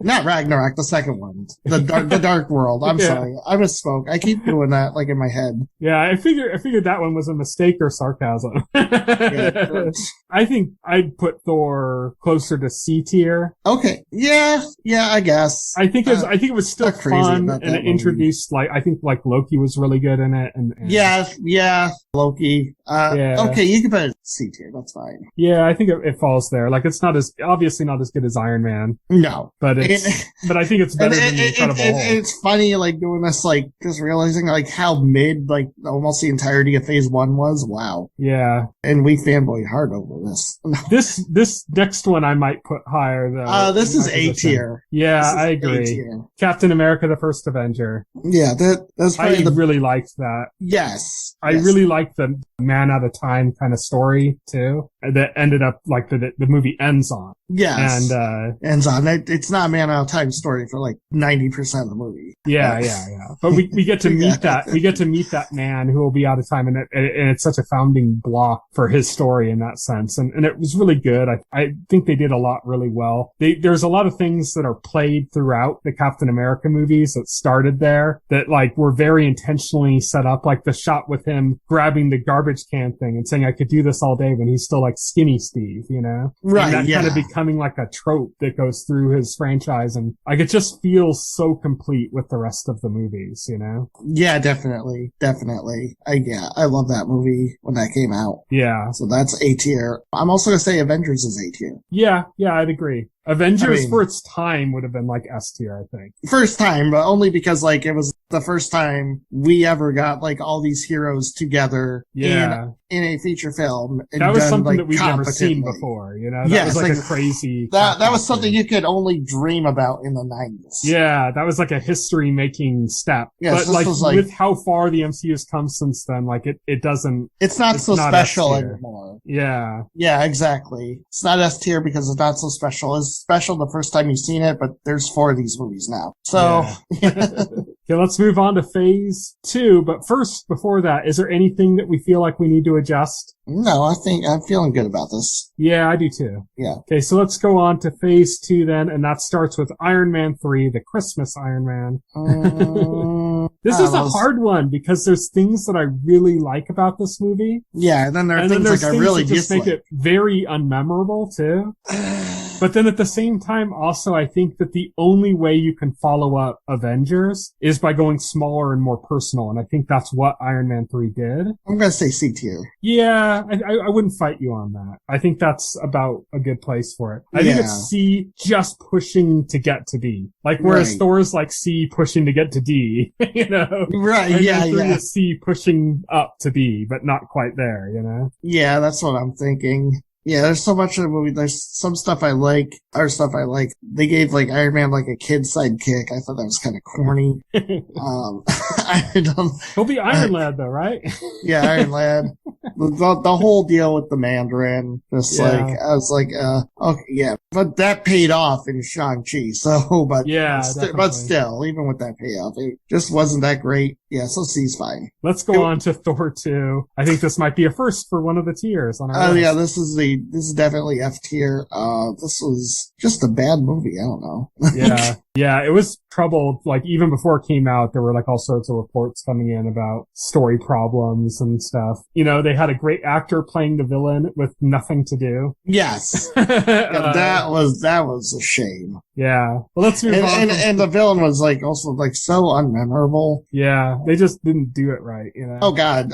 Not Ragnarok, the second one. The Dark World. I'm sorry. I misspoke. I keep doing that like in my head. Yeah, I figured that one was a mistake or sarcasm. Yeah. I think I'd put Thor closer to C tier. Okay. Yeah, I guess. I think it was still fun, and it introduced I think Loki was really good in it, and yeah, Loki. Okay, you can put it C tier. That's fine. Yeah, I think it falls there. It's obviously not as good as Iron Man. No, but but I think it's better than the Incredible Hulk. It's funny, doing this, just realizing how mid almost the entirety of Phase 1 was. Wow. Yeah. And we fanboy hard over this. This next one I might put higher though. This is A tier. Yeah, I agree. A-tier. Captain America: The First Avenger. Yeah, that's probably really liked that. Yes. I really liked the man out of time kind of story too. That ended up the movie ends on. Yes. And ends on. It's not a man out of time story for 90% of the movie. Yeah. But we get to meet that. We get to meet that man who will be out of time, and it's such a founding block for his story in that sense. And it was really good. I think they did a lot really well. There's a lot of things that are played throughout the Captain America movies that started there that were very intentionally set up, the shot with him grabbing the garbage can thing and saying, I could do this all day, when he's still Skinny Steve, Right. And that kind of becoming a trope that goes through his franchise, and it just feels so complete with the rest of the movies, Yeah, definitely. I love that movie when that came out. Yeah. So that's A tier. I'm also gonna say Avengers is A tier. Yeah, I'd agree. Avengers for its time would have been S tier, I think. First time, but only because it was the first time we ever got all these heroes together in a feature film. And that was something that we've never seen before, That was a crazy. That was something you could only dream about in the 90s. Yeah, that was a history making step. Yes, but with how far the MCU has come since then, it doesn't. It's not so special anymore. Yeah. Yeah, exactly. It's not S tier because it's not so special. It's special the first time you've seen it, but there's 4 of these movies now. So. Yeah. Okay, let's move on to Phase 2. But first, before that, is there anything that we feel like we need to adjust? No, I think I'm feeling good about this. Yeah, I do too. Yeah. Okay, so let's go on to Phase 2 then, and that starts with Iron Man 3, the Christmas Iron Man. This is a hard one because there's things that I really like about this movie. Yeah, and then there are things I really dislike. Make it very unmemorable too. But then at the same time, also, I think that the only way you can follow up Avengers is by going smaller and more personal. And I think that's what Iron Man 3 did. I'm going to say C tier. Yeah, I wouldn't fight you on that. I think that's about a good place for it. I think it's C just pushing to get to D. Whereas Thor's C pushing to get to D, Right, Iron yeah, Man 3 is C pushing up to B, but not quite there, Yeah, that's what I'm thinking. Yeah, there's so much of the movie. There's some stuff I like, other stuff I like. They gave Iron Man a kid sidekick. I thought that was kind of corny. He'll be Iron Lad though, right? Yeah, Iron Lad. The whole deal with the Mandarin, I was okay, yeah, but that paid off in Shang-Chi. So, but still, even with that payoff, it just wasn't that great. Yeah, so C's fine. Let's go on to Thor 2. I think this might be a first for one of the tiers on our list. Yeah, this is definitely F tier. This was just a bad movie. I don't know. Yeah, it was troubled. Even before it came out, there were all sorts of reports coming in about story problems and stuff. They had a great actor playing the villain with nothing to do. Yes. That was a shame. Yeah. Well, let's move on. And the villain was also so unmemorable. Yeah. They just didn't do it right, Oh God.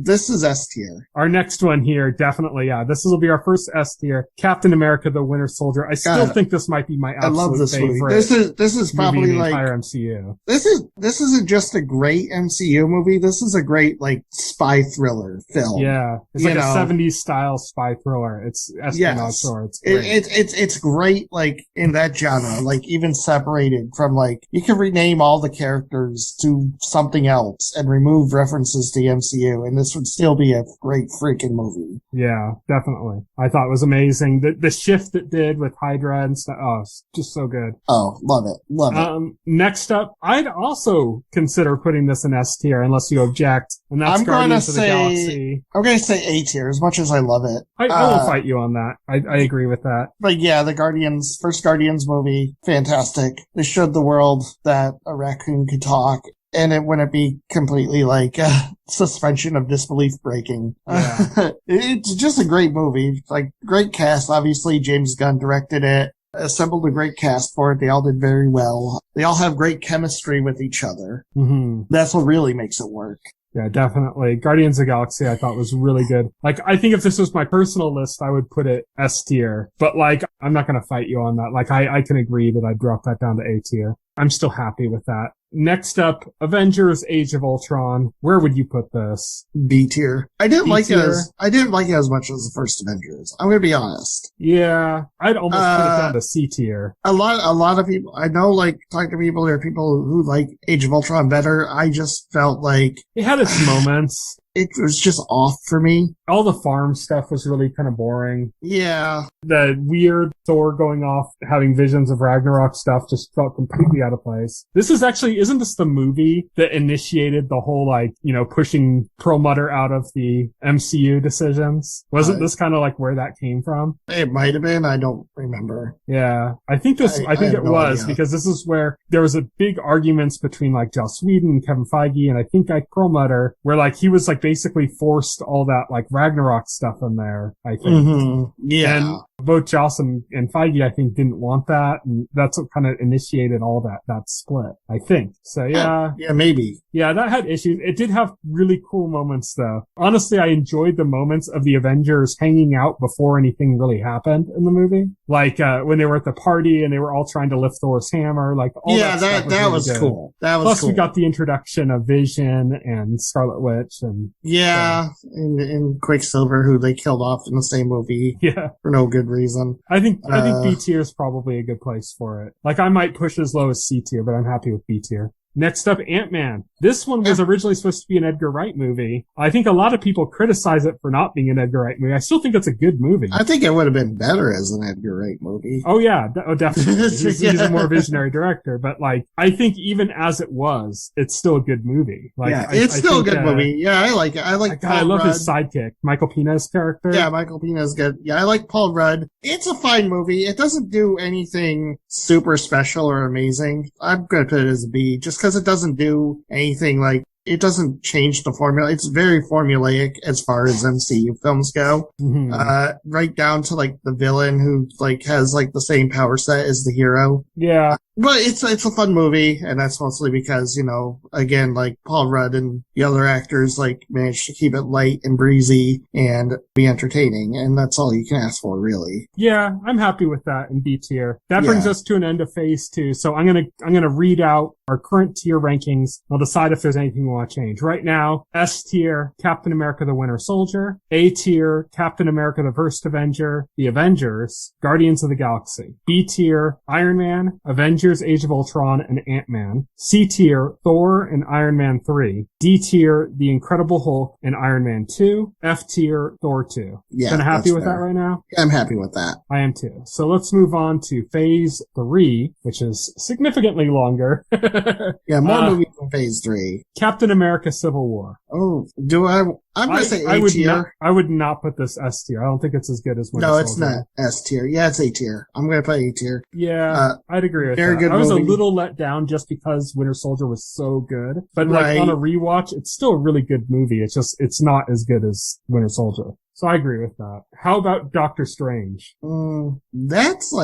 This is S tier. Our next one here, definitely, yeah. This will be our first S tier. Captain America, the Winter Soldier. I still think this might be my absolute I love this favorite. Movie. This is probably the entire MCU. This isn't just a great MCU movie. This is a great spy thriller film. Yeah, it's a 70s style spy thriller. It's espionage. It's great. In that genre, even separated from you can rename all the characters to something else and remove references to the MCU, and this would still be a great freaking movie. Yeah, definitely. I thought it was amazing. The shift it did with Hydra and stuff. Oh, it's just so good. Oh, love it. Love it. Next up, I'd also consider putting this in S tier unless you object. And that's Guardians of the Galaxy. I'm going to say A tier as much as I love it. I will fight you on that. I agree with that. But yeah, the first Guardians movie, fantastic. They showed the world that a raccoon could talk. And it wouldn't be completely like suspension of disbelief breaking. Yeah. It's just a great movie. Like, great cast. Obviously, James Gunn directed it. Assembled a great cast for it. They all did very well. They all have great chemistry with each other. Mm-hmm. That's what really makes it work. Yeah, definitely. Guardians of the Galaxy I thought was really good. Like, I think if this was my personal list, I would put it S tier. But like, I'm not going to fight you on that. Like, I can agree that I'd drop that down to A tier. I'm still happy with that. Next up, Avengers Age of Ultron. Where would you put this? B tier. I didn't like it as much as the first Avengers. I'm gonna be honest. Yeah. I'd almost put it down to C tier. A lot of people, I know, like, talk to people, there are people who like Age of Ultron better. I just felt like it had its moments. It was just off for me. All the farm stuff was really kind of boring. Yeah. The weird Thor going off, having visions of Ragnarok stuff just felt completely out of place. This is actually, isn't this the movie that initiated the whole, like, you know, pushing Perlmutter out of the MCU decisions? Wasn't this kind of like where that came from? It might have been. I don't remember. Yeah. I think it was idea. Because this is where there was a big arguments between like Joss Whedon and Kevin Feige and I think like Perlmutter where like he was like basically forced all that like Ragnarok stuff in there, I think. Mm-hmm. Yeah. And both Joss and Feige, I think, didn't want that, and that's what kind of initiated all that split, I think. So yeah. Yeah, maybe. Yeah, that had issues. It did have really cool moments, though. Honestly, I enjoyed the moments of the Avengers hanging out before anything really happened in the movie. Like, when they were at the party and they were all trying to lift Thor's hammer, like, all that stuff that was really cool. That was Plus, cool. we got the introduction of Vision and Scarlet Witch and... Yeah, and Quicksilver, who they killed off in the same movie. Yeah. For no good reason. I think B tier is probably a good place for it. Like, I might push as low as C tier, but I'm happy with B tier. Next up, Ant-Man. This one was originally supposed to be an Edgar Wright movie. I think a lot of people criticize it for not being an Edgar Wright movie. I still think it's a good movie. I think it would have been better as an Edgar Wright movie. Oh yeah, definitely. He's a more visionary director, but like, I think even as it was, it's still a good movie. Like, yeah, it's still a good movie. Yeah, I like it. I love his sidekick, Michael Pena's character. Yeah, Michael Pena's good. Yeah, I like Paul Rudd. It's a fine movie. It doesn't do anything super special or amazing. I'm gonna put it as a B, just because it doesn't do anything like, it doesn't change the formula. It's very formulaic as far as MCU films go. Mm-hmm. Right down to like the villain who like has like the same power set as the hero. Yeah. But it's a fun movie, and that's mostly because, you know, again, like Paul Rudd and the other actors like managed to keep it light and breezy and be entertaining, and that's all you can ask for, really. Yeah, I'm happy with that in B tier. That brings us to an end of phase 2. So I'm gonna read out our current tier rankings. I'll decide if there's anything we want to change. Right now, S tier, Captain America the Winter Soldier. A tier, Captain America the First Avenger, The Avengers, Guardians of the Galaxy. B tier, Iron Man, Avengers Age of Ultron, and Ant-Man. C tier, Thor and Iron Man 3. D tier, The Incredible Hulk and Iron Man 2. F tier, Thor 2. Yeah. Kind of happy with that right now? Yeah, I'm happy with that. I am too. So let's move on to phase 3, which is significantly longer. Yeah, more movies than phase 3. Captain America Civil War. Oh, I'm going to say A tier. I would not put this S tier. I don't think it's as good as Winter Soldier. No, it's not S tier. Yeah, it's A tier. I'm going to put A tier. Yeah, I'd agree with very that. Good I was movie. a little let down just because Winter Soldier was so good. But like on a rewatch, it's still a really good movie. It's just, it's not as good as Winter Soldier. So I agree with that. How about Doctor Strange? That's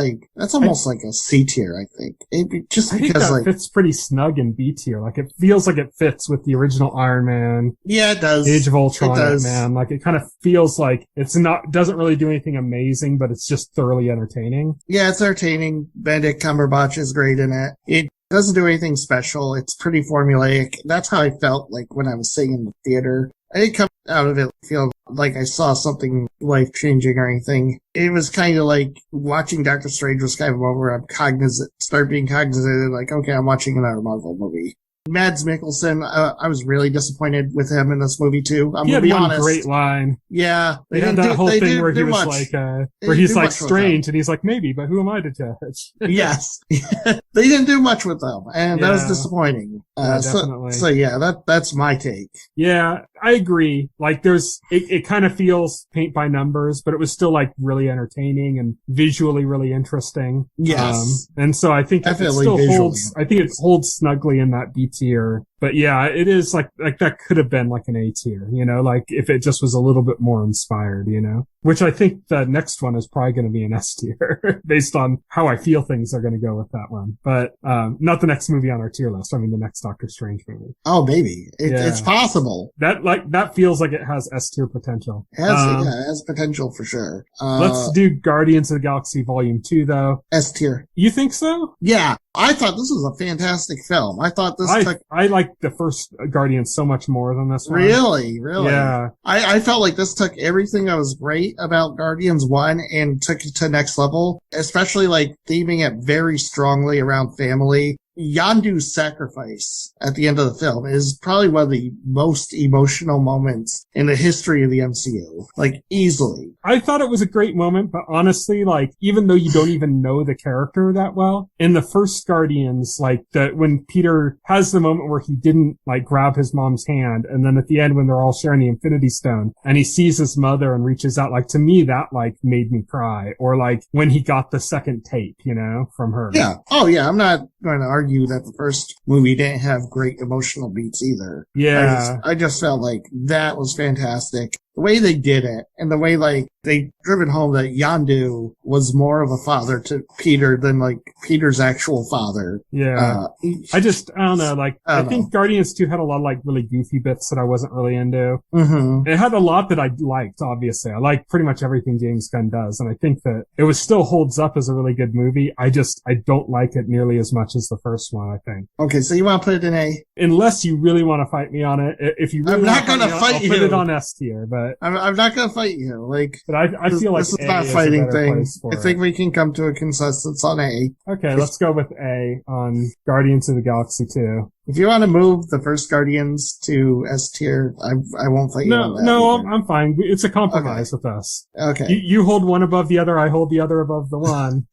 almost like a C tier, I think. I think that fits pretty snug in B tier. Like, it feels like it fits with the original Iron Man. Yeah, it does. Age of Ultron, man. Like, it kind of feels like doesn't really do anything amazing, but it's just thoroughly entertaining. Yeah, it's entertaining. Benedict Cumberbatch is great in it. It doesn't do anything special. It's pretty formulaic. That's how I felt like when I was sitting in the theater. I didn't come out of it feeling like I saw something life-changing or anything. It was kind of like watching Doctor Strange was kind of a moment where I'm start being cognizant, like, okay, I'm watching another Marvel movie. Mads Mikkelsen, I was really disappointed with him in this movie too. I'm he gonna be had one honest. Great line. Yeah, they had that whole thing where he was like, where he's like strange, and he's like, maybe, but who am I to judge? Yes, they didn't do much with them, and that was disappointing. Definitely. So yeah, that's my take. Yeah, I agree. Like, it kind of feels paint by numbers, but it was still like really entertaining and visually really interesting. Yes, and so I think it still holds. I think it holds snugly in that B tier. But yeah, it is like that could have been like an A tier, you know, like if it just was a little bit more inspired, you know, which I think the next one is probably going to be an S tier based on how I feel things are going to go with that one. But, not the next movie on our tier list. I mean, the next Doctor Strange movie. Oh, maybe. It's possible. That feels like it has S tier potential. It has potential for sure. Let's do Guardians of the Galaxy Volume 2 though. S tier. You think so? Yeah. I thought this was a fantastic film. I thought this I liked the first Guardians so much more than this one. Really? Yeah. I felt like this took everything that was great about Guardians 1 and took it to next level, especially like theming it very strongly around family. Yondu's sacrifice at the end of the film is probably one of the most emotional moments in the history of the MCU. Like, easily. I thought it was a great moment, but honestly, like, even though you don't even know the character that well, in the first Guardians, like, when Peter has the moment where he didn't, like, grab his mom's hand, and then at the end when they're all sharing the Infinity Stone, and he sees his mother and reaches out, like, to me, that, like, made me cry. Or, like, when he got the second tape, you know, from her. Yeah. Oh, yeah, I'm not going to argue that the first movie didn't have great emotional beats either. Yeah. I just felt like that was fantastic. The way they did it, and the way, like, they driven home that Yondu was more of a father to Peter than, like, Peter's actual father. Yeah. I don't know, like, I think Guardians 2 had a lot of, like, really goofy bits that I wasn't really into. Mm-hmm. It had a lot that I liked, obviously. I like pretty much everything James Gunn does, and I think that it still holds up as a really good movie. I don't like it nearly as much as the first one, I think. Okay, so you want to put it in A? Unless you really want to fight me on it. If you really I'm not going to fight you. I'll put it on S tier, but I'm not going to fight you. Like, but I feel like this is not fighting things. I think it. we can come to a consensus on A. Okay, let's go with A on Guardians of the Galaxy 2. If you want to move the first Guardians to S tier, I won't fight you on that. No, I'm fine. It's a compromise with us. Okay. You hold one above the other, I hold the other above the one.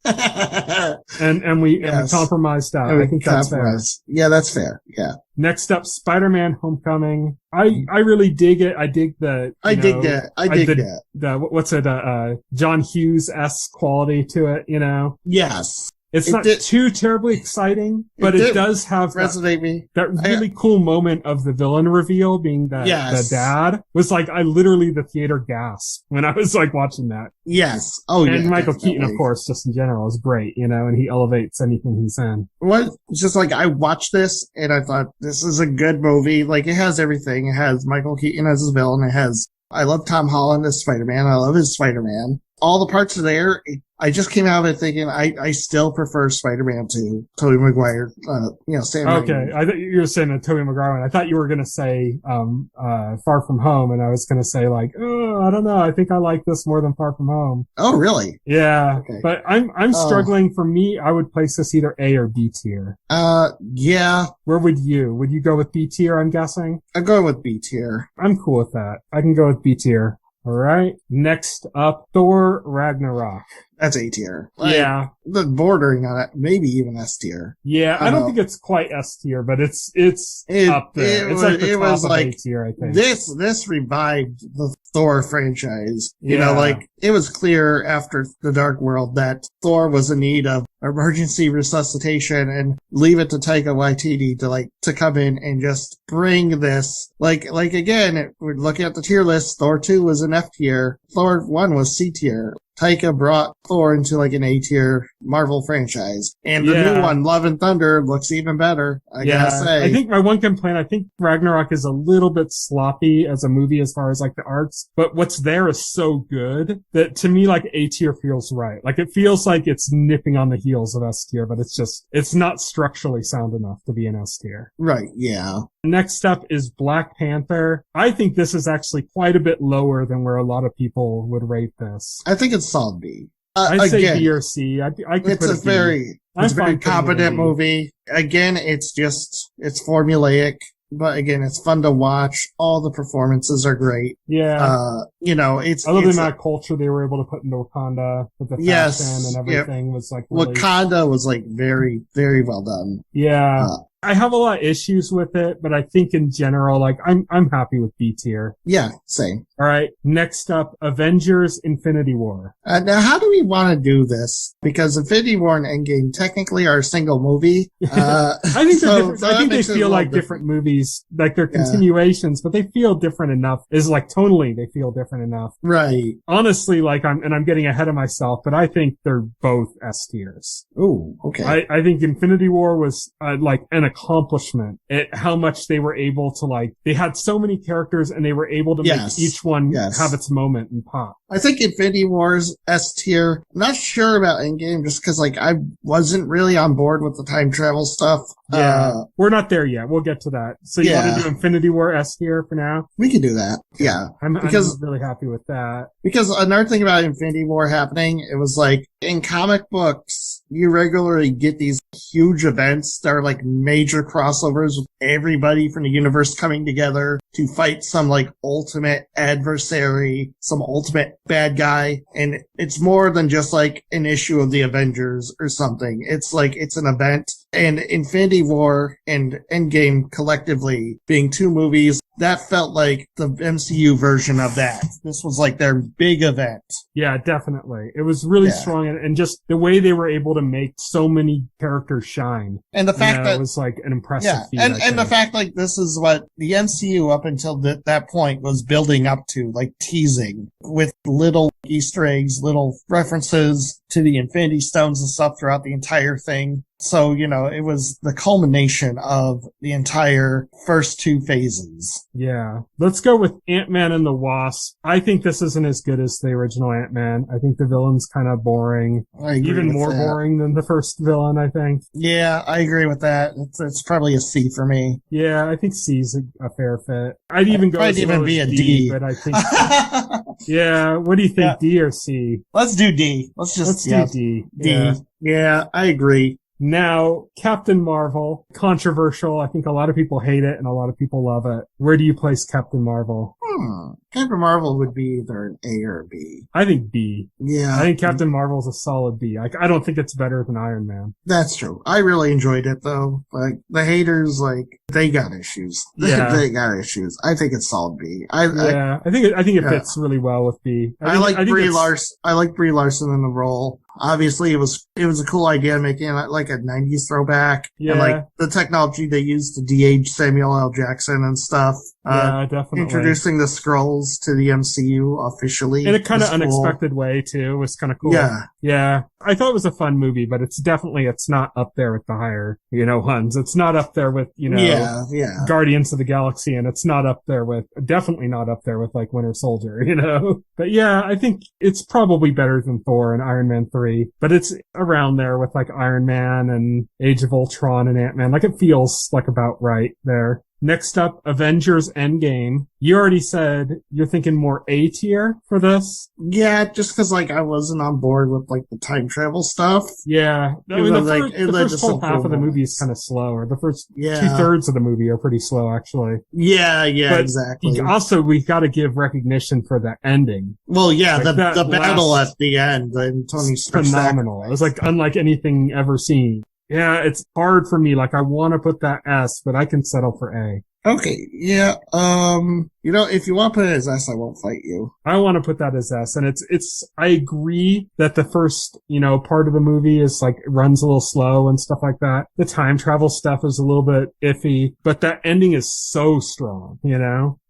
and we compromised out. I think that's fair. Yeah, that's fair. Yeah. Next up, Spider-Man Homecoming. I really dig it. I dig the, I dig that. What's it, John Hughes-esque quality to it, you know? Yes. It's not too terribly exciting, but it does have that really cool moment of the villain reveal being the dad. Was like, the theater gasped when I was like watching that. Yes. Oh, yeah. And Michael Keaton, of course, just in general is great, you know, and he elevates anything he's in. It's just like, I watched this and I thought, this is a good movie. Like, it has everything. It has Michael Keaton as his villain. I love Tom Holland as Spider-Man. I love his Spider-Man. All the parts are there. I just came out of it thinking I still prefer Spider-Man to Tobey Maguire, Sam Raimi. Okay. I thought you were saying the Tobey Maguire one. I thought you were going to say, Far From Home. And I was going to say like, oh, I don't know. I think I like this more than Far From Home. Oh, really? Yeah. Okay. But I'm struggling. For me, I would place this either A or B tier. Yeah. Where would you? Would you go with B tier, I'm guessing? I'm going with B tier. I'm cool with that. I can go with B tier. All right. Next up, Thor Ragnarok. That's A tier. Yeah. The bordering on it, maybe even S tier. Yeah, I don't think it's quite S tier, but it's up there. It's like the top of A tier, I think. This revived the Thor franchise. You know, like, it was clear after The Dark World that Thor was in need of emergency resuscitation, and leave it to Taika Waititi to come in and just bring this. Like again, we're looking at the tier list. Thor 2 was an F tier. Thor 1 was C tier. Taika brought Thor into like an A-tier Marvel franchise. And the new one, Love and Thunder, looks even better, I gotta say. I think my one complaint, I think Ragnarok is a little bit sloppy as a movie as far as like the arts, but what's there is so good that to me like A-tier feels right. Like it feels like it's nipping on the heels of S-tier, but it's not structurally sound enough to be an S-tier. Right, yeah. Next up is Black Panther. I think this is actually quite a bit lower than where a lot of people would rate this. I think it's solid B. I'd say B or C. I could it's put a very, It's a very competent movie. Again, it's formulaic. But again, it's fun to watch. All the performances are great. Yeah. It's other than that culture they were able to put into Wakanda with the fashion and everything was like really... Wakanda was like very, very well done. Yeah. I have a lot of issues with it, but I think in general, like, I'm happy with B tier. Yeah, same. All right. Next up, Avengers Infinity War. Now, how do we want to do this? Because Infinity War and Endgame technically are a single movie. I think they feel like different movies, like they're continuations, but they feel different enough. Is like tonally, they feel different enough. Right. Honestly, like I'm getting ahead of myself, but I think they're both S tiers. Ooh, okay. I think Infinity War was like an accomplishment at how much they were able to, like, they had so many characters and they were able to make each one have its moment and pop. I think Infinity War's S tier. I'm not sure about Endgame just because, like, I wasn't really on board with the time travel stuff. Yeah. We're not there yet. We'll get to that. So you want to do Infinity War S tier for now? We can do that. Yeah. I'm really happy with that. Because another thing about Infinity War happening, it was like, in comic books, you regularly get these huge events that are like major crossovers with everybody from the universe coming together to fight some like ultimate adversary, some ultimate bad guy. And it's more than just like an issue of the Avengers or something. It's like, it's an event. And Infinity War and Endgame collectively being two movies, that felt like the MCU version of that. This was like their big event. Yeah, definitely. It was really strong, and just the way they were able to make so many characters shine. And the fact that it was like an impressive feat. And the fact like this is what the MCU up until that point was building up to, like teasing with little Easter eggs, little references to the Infinity Stones and stuff throughout the entire thing. So, it was the culmination of the entire first two phases. Yeah. Let's go with Ant-Man and the Wasp. I think this isn't as good as the original Ant-Man. I think the villain's kind of boring. I agree Even more boring than the first villain, I think. Yeah, I agree with that. It's probably a C for me. Yeah, I think C's a fair fit. I'd even go as even be a D, but I think... Yeah, what do you think, D or C? Let's do D. Let's do D. D. Yeah, I agree. Now, Captain Marvel, controversial. I think a lot of people hate it and a lot of people love it. Where do you place Captain Marvel? Captain Marvel would be either an A or a B. I think B. Yeah. I think Captain Marvel's a solid B. I don't think it's better than Iron Man. That's true. I really enjoyed it though. Like, the haters, like, they got issues. Yeah. They got issues. I think it's solid B. I think it fits really well with B. I like Brie Larson in the role. Obviously, it was a cool idea making it like a 90s throwback. Yeah. And like the technology they used to de-age Samuel L. Jackson and stuff. Yeah, definitely. Introducing the Skrulls to the MCU officially. In a kind of unexpected way, too. It was kind of cool. Yeah. Yeah. I thought it was a fun movie, but it's not up there with the higher, ones. It's not up there with, Guardians of the Galaxy, and it's definitely not up there with like Winter Soldier, But yeah, I think it's probably better than Thor and Iron Man 3, but it's around there with like Iron Man and Age of Ultron and Ant-Man. Like it feels like about right there. Next up, Avengers Endgame. You already said you're thinking more A tier for this? Yeah, just because like I wasn't on board with like the time travel stuff. Yeah. I mean, the first whole half of the movie is kind of slow, or the first 2/3 of the movie are pretty slow, actually. Yeah, but exactly. Also, we got to give recognition for the ending. Well, yeah, like the battle at the end, and Tony Stark. Phenomenal. It was like unlike anything ever seen. Yeah, it's hard for me. Like, I want to put that S, but I can settle for A. Okay, yeah, if you want to put it as S, I won't fight you. I want to put that as S, and I agree that the first, part of the movie is like, runs a little slow and stuff like that. The time travel stuff is a little bit iffy, but that ending is so strong,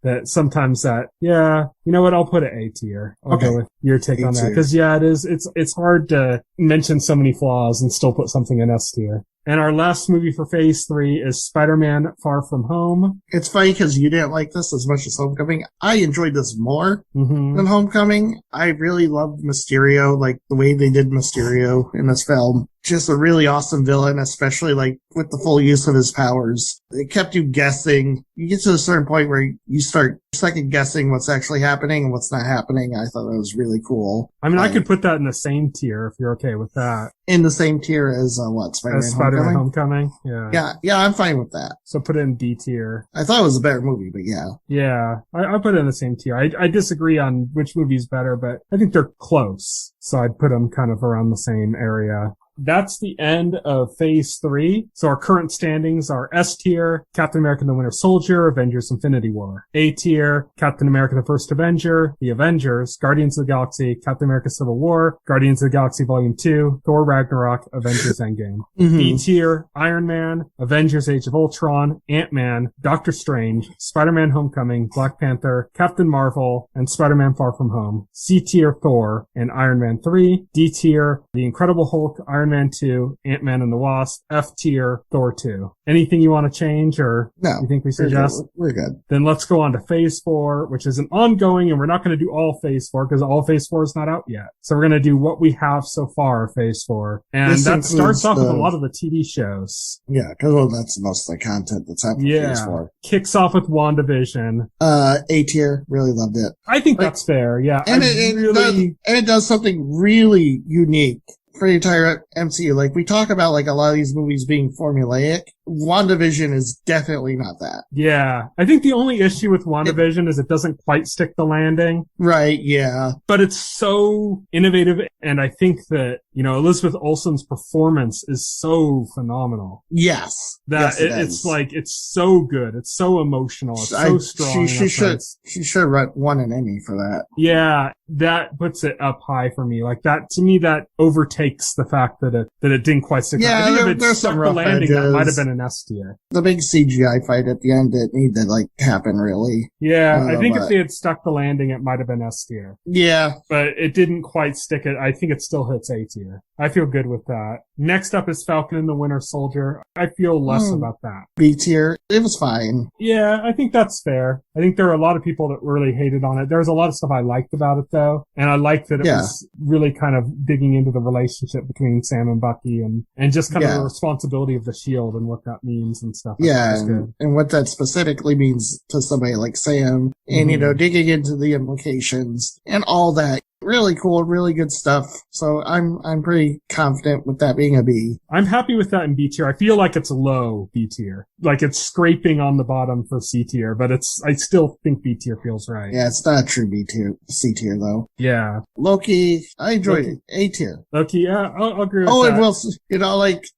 that sometimes you know what, I'll put it A tier. I'll go with your take on that, because it is, it's hard to mention so many flaws and still put something in S tier. And our last movie for Phase 3 is Spider-Man Far From Home. It's funny because you didn't like this as much as Homecoming. I enjoyed this more than Homecoming. I really loved Mysterio, like the way they did Mysterio in this film. just a really awesome villain, especially like with the full use of his powers. It kept you guessing. You get to a certain point where you start second guessing what's actually happening and what's not happening. I thought that was really cool. I mean, I could put that in the same tier if you're okay with that. In the same tier as what? Spider-Man Homecoming? Yeah, I'm fine with that. So put it in B tier. I thought it was a better movie, but yeah. Yeah, I put it in the same tier. I disagree on which movie's better, but I think they're close. So I'd put them kind of around the same area. That's the end of Phase 3. So our current standings are S tier, Captain America the Winter Soldier, Avengers Infinity War. A tier, Captain America the First Avenger, The Avengers, Guardians of the Galaxy, Captain America Civil War, Guardians of the Galaxy Volume 2, Thor Ragnarok, Avengers Endgame. B tier, Iron Man, Avengers Age of Ultron, Ant-Man, Doctor Strange, Spider-Man Homecoming, Black Panther, Captain Marvel, and Spider-Man Far From Home. C tier, Thor and Iron Man 3. D tier, The Incredible Hulk, Iron Man 2, Ant-Man and the Wasp. F tier, Thor 2. Anything you want to change or you think we suggest? We're good. Then let's go on to Phase 4, which is an ongoing, and we're not going to do all Phase 4 because all Phase 4 is not out yet. So we're going to do what we have so far, Phase 4. And that starts off with a lot of the TV shows. Yeah, because that's most of the content that's happening in Phase 4. Kicks off with WandaVision. A tier, really loved it. I think that's fair, yeah. And it does something really unique for the entire MCU. Like, we talk about, like, a lot of these movies being formulaic. WandaVision is definitely not that. Yeah. I think the only issue with WandaVision is it doesn't quite stick the landing. Right, yeah. But it's so innovative, and I think that, Elizabeth Olsen's performance is so phenomenal. Yes. That it's like, it's so good. It's so emotional. It's so strong. She should have won an Emmy for that. Yeah. That puts it up high for me. Like, that, to me, that overtakes the fact that it didn't quite stick. Yeah, I think if it there's stuck some the rough landing, edges. that might have been an S tier. The big CGI fight at the end didn't need to, happen, really. Yeah, I think if they had stuck the landing, it might have been S tier. Yeah. But it didn't quite stick it. I think it still hits A tier. I feel good with that. Next up is Falcon and the Winter Soldier. I feel less about that. B tier. It was fine. Yeah, I think that's fair. I think there are a lot of people that really hated on it. There's a lot of stuff I liked about it, though. And I liked that it was really kind of digging into the relationship between Sam and Bucky and just kind of the responsibility of the shield and what that means and stuff. Yeah, and what that specifically means to somebody like Sam, and, digging into the implications and all that. Really cool, really good stuff. So I'm pretty confident with that being a B. I'm happy with that in B tier. I feel like it's low B tier. Like it's scraping on the bottom for C tier, but I still think B tier feels right. Yeah, it's not a true B tier, C tier though. Yeah. Loki, I enjoyed it. A tier. Loki, yeah, I'll agree with that. Oh, and Wilson,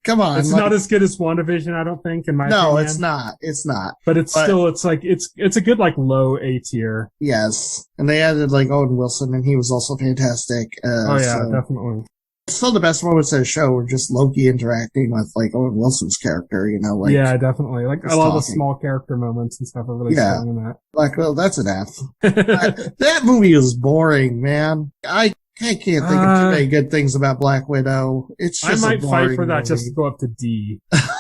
come on. It's not as good as WandaVision, I don't think, in my opinion. No, it's not. It's not. But still, it's a good, low A tier. Yes. And they added, Owen Wilson, and he was also fantastic. Definitely. Still the best moments of the show were just Loki interacting with, Owen Wilson's character, Yeah, definitely. A lot of the small character moments and stuff are really strong in that. That's an F. That movie is boring, man. I can't think of too many good things about Black Widow. It's just I might fight for that movie. just to go up to D.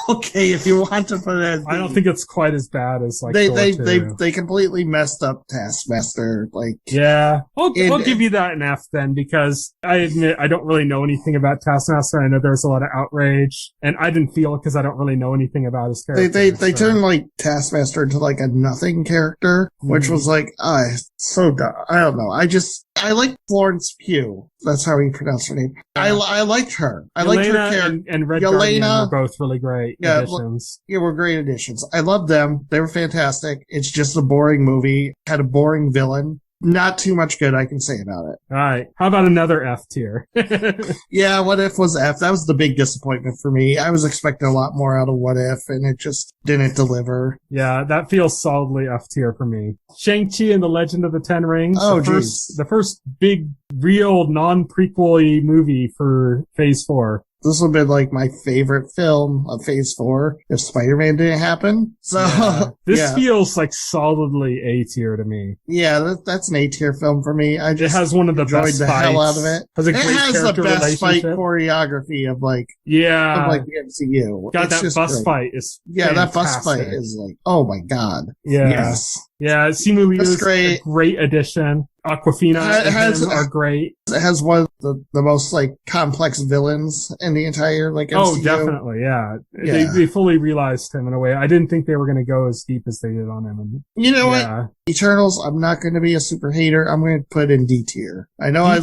Okay, if you want to put it as D. I don't think it's quite as bad as they completely messed up Taskmaster. I'll give you that an F then, because I admit I don't really know anything about Taskmaster. I know there's a lot of outrage, and I didn't feel it because I don't really know anything about his character. They turned Taskmaster into a nothing character, which was so dumb. I don't know. I like Florence Pugh. That's how he pronounced her name. Yeah. I liked her. I liked her character. And Red Guardian were both really great additions. Yeah, were great additions. I loved them. They were fantastic. It's just a boring movie. Had a boring villain. Not too much good I can say about it. All right. How about another F tier? Yeah, What If was F. That was the big disappointment for me. I was expecting a lot more out of What If, and it just didn't deliver. Yeah, that feels solidly F tier for me. Shang-Chi and the Legend of the Ten Rings. The first big, real, non-prequel-y movie for Phase 4. This would have been my favorite film of Phase 4 if Spider-Man didn't happen. So this feels solidly A tier to me. Yeah, that's an A tier film for me. It has one of the best the fights. Hell out of it. It has the best fight choreography of the MCU. God, that bus fight is fantastic. That bus fight is oh my god. Yeah. Yes. Yeah, Simu Liu is great. a great addition. Aquafina and him are great. It has one of the most like complex villains in the entire like MCU. Oh, definitely, yeah. They fully realized him in a way. I didn't think they were going to go as deep as they did on him. And, you know what? Eternals, I'm not going to be a super hater. I'm going to put in D tier. I know I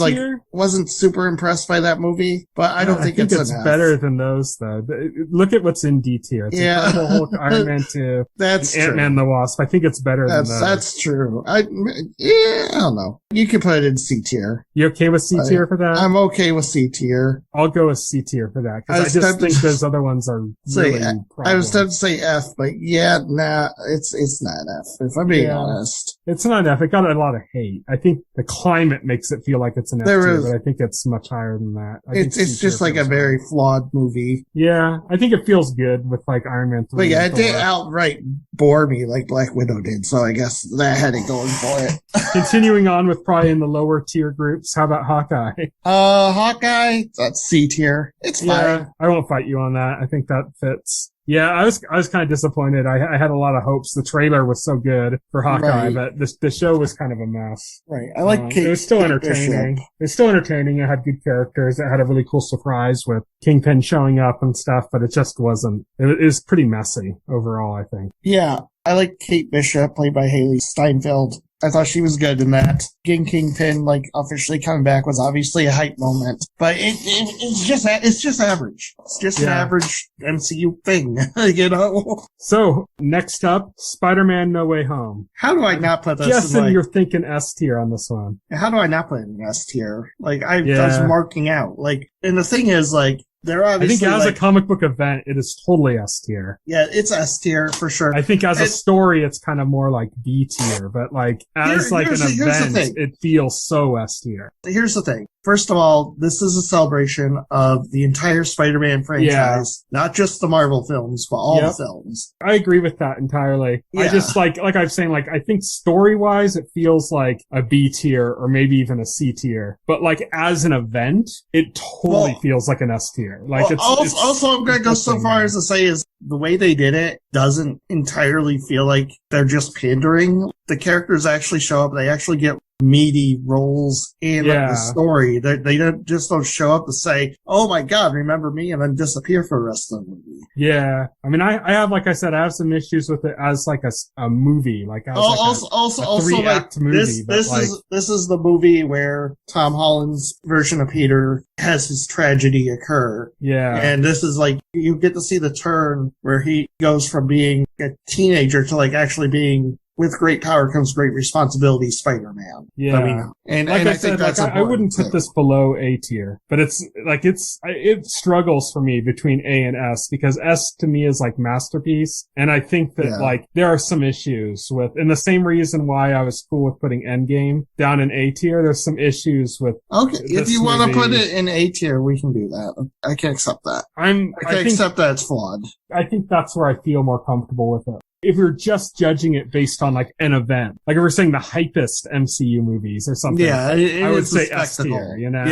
wasn't super impressed by that movie, but I don't think it's enough. Better than those though. Look at what's in D tier. It's Incredible Hulk, Iron Man 2, that's Ant-Man the Wasp. I think it's better than those. That's true. I don't know. You can put it in C tier. You okay with C tier for that? I'm okay with C tier. I'll go with C tier for that because I just think those other ones are really I was tempted to say F, but it's not F, if I'm being honest. It's not F. It got a lot of hate. I think the climate makes it feel like it's an F tier, but I think it's much higher than that. It's just like a very flawed movie. Yeah, I think it feels good with like Iron Man 3. But yeah, it didn't outright bore me like Black Widow did, so I guess that had it going for it. Continuing on with probably in the lower tier groups, how about Hawkeye? Hawkeye, that's C tier. It's fine. Yeah, I won't fight you on that. I think that fits. Yeah, I was kind of disappointed. I had a lot of hopes. The trailer was so good for Hawkeye, but the show was kind of a mess. Right. I like Kate. It was still entertaining. It was still entertaining. It had good characters. It had a really cool surprise with Kingpin showing up and stuff, but it just wasn't. It was pretty messy overall, I think. Yeah. I like Kate Bishop, played by Haley Steinfeld. I thought she was good in that. Getting Kingpin, like, officially coming back was obviously a hype moment. But it's just average. It's just an average MCU thing, you know? So, next up, Spider-Man No Way Home. How do I not put this Guessing you're thinking S tier on this one. How do I not put it in S tier? Like, I was marking out. Like, and the thing is, like, I think as a comic book event, it is totally S tier. Yeah, it's S tier for sure. I think as a story, it's kind of more like B tier, but like as an event, it feels so S tier. Here's the thing. First of all, this is a celebration of the entire Spider-Man franchise, not just the Marvel films, but all the films. I agree with that entirely. Yeah. I just like I'm saying, like, I think story-wise, it feels like a B tier or maybe even a C tier. But like as an event, it totally feels like an S tier. Like also, I'm going to go so far as to say is the way they did it doesn't entirely feel like they're just pandering. The characters actually show up. They actually get meaty roles in the story. They don't show up to say, "Oh my God, remember me," and then disappear for the rest of the movie. Yeah, I mean, I have, like I said, I have some issues with it as like a movie, like as a 3-act movie. This is the movie where Tom Holland's version of Peter has his tragedy occur. Yeah, and this is like you get to see the turn where he goes from being a teenager to like actually being, with great power comes great responsibility, Spider-Man. Yeah. I mean, and I think that's I wouldn't put this below A tier, but it struggles for me between A and S because S to me is like masterpiece. And I think that like there are some issues with, and the same reason why I was cool with putting Endgame down in A tier. There's some issues with. Okay. If you want to put it in A tier, we can do that. I can accept that. I can accept that it's flawed. I think that's where I feel more comfortable with it. If you're just judging it based on like an event, like if we're saying the hypest MCU movies or something, I would say S tier, you know?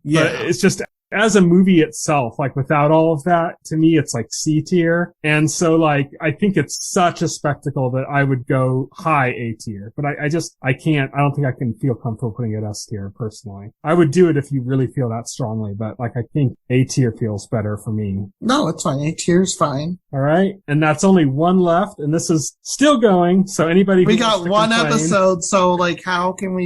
Yeah. But it's just, as a movie itself, like without all of that, to me, it's like C tier. And so like, I think it's such a spectacle that I would go high A tier, but I don't think I can feel comfortable putting it S tier personally. I would do it if you really feel that strongly, but like, I think A tier feels better for me. No, it's fine. A tier is fine. All right. And that's only one left, and this is still going. So anybody we got one episode. So like, how can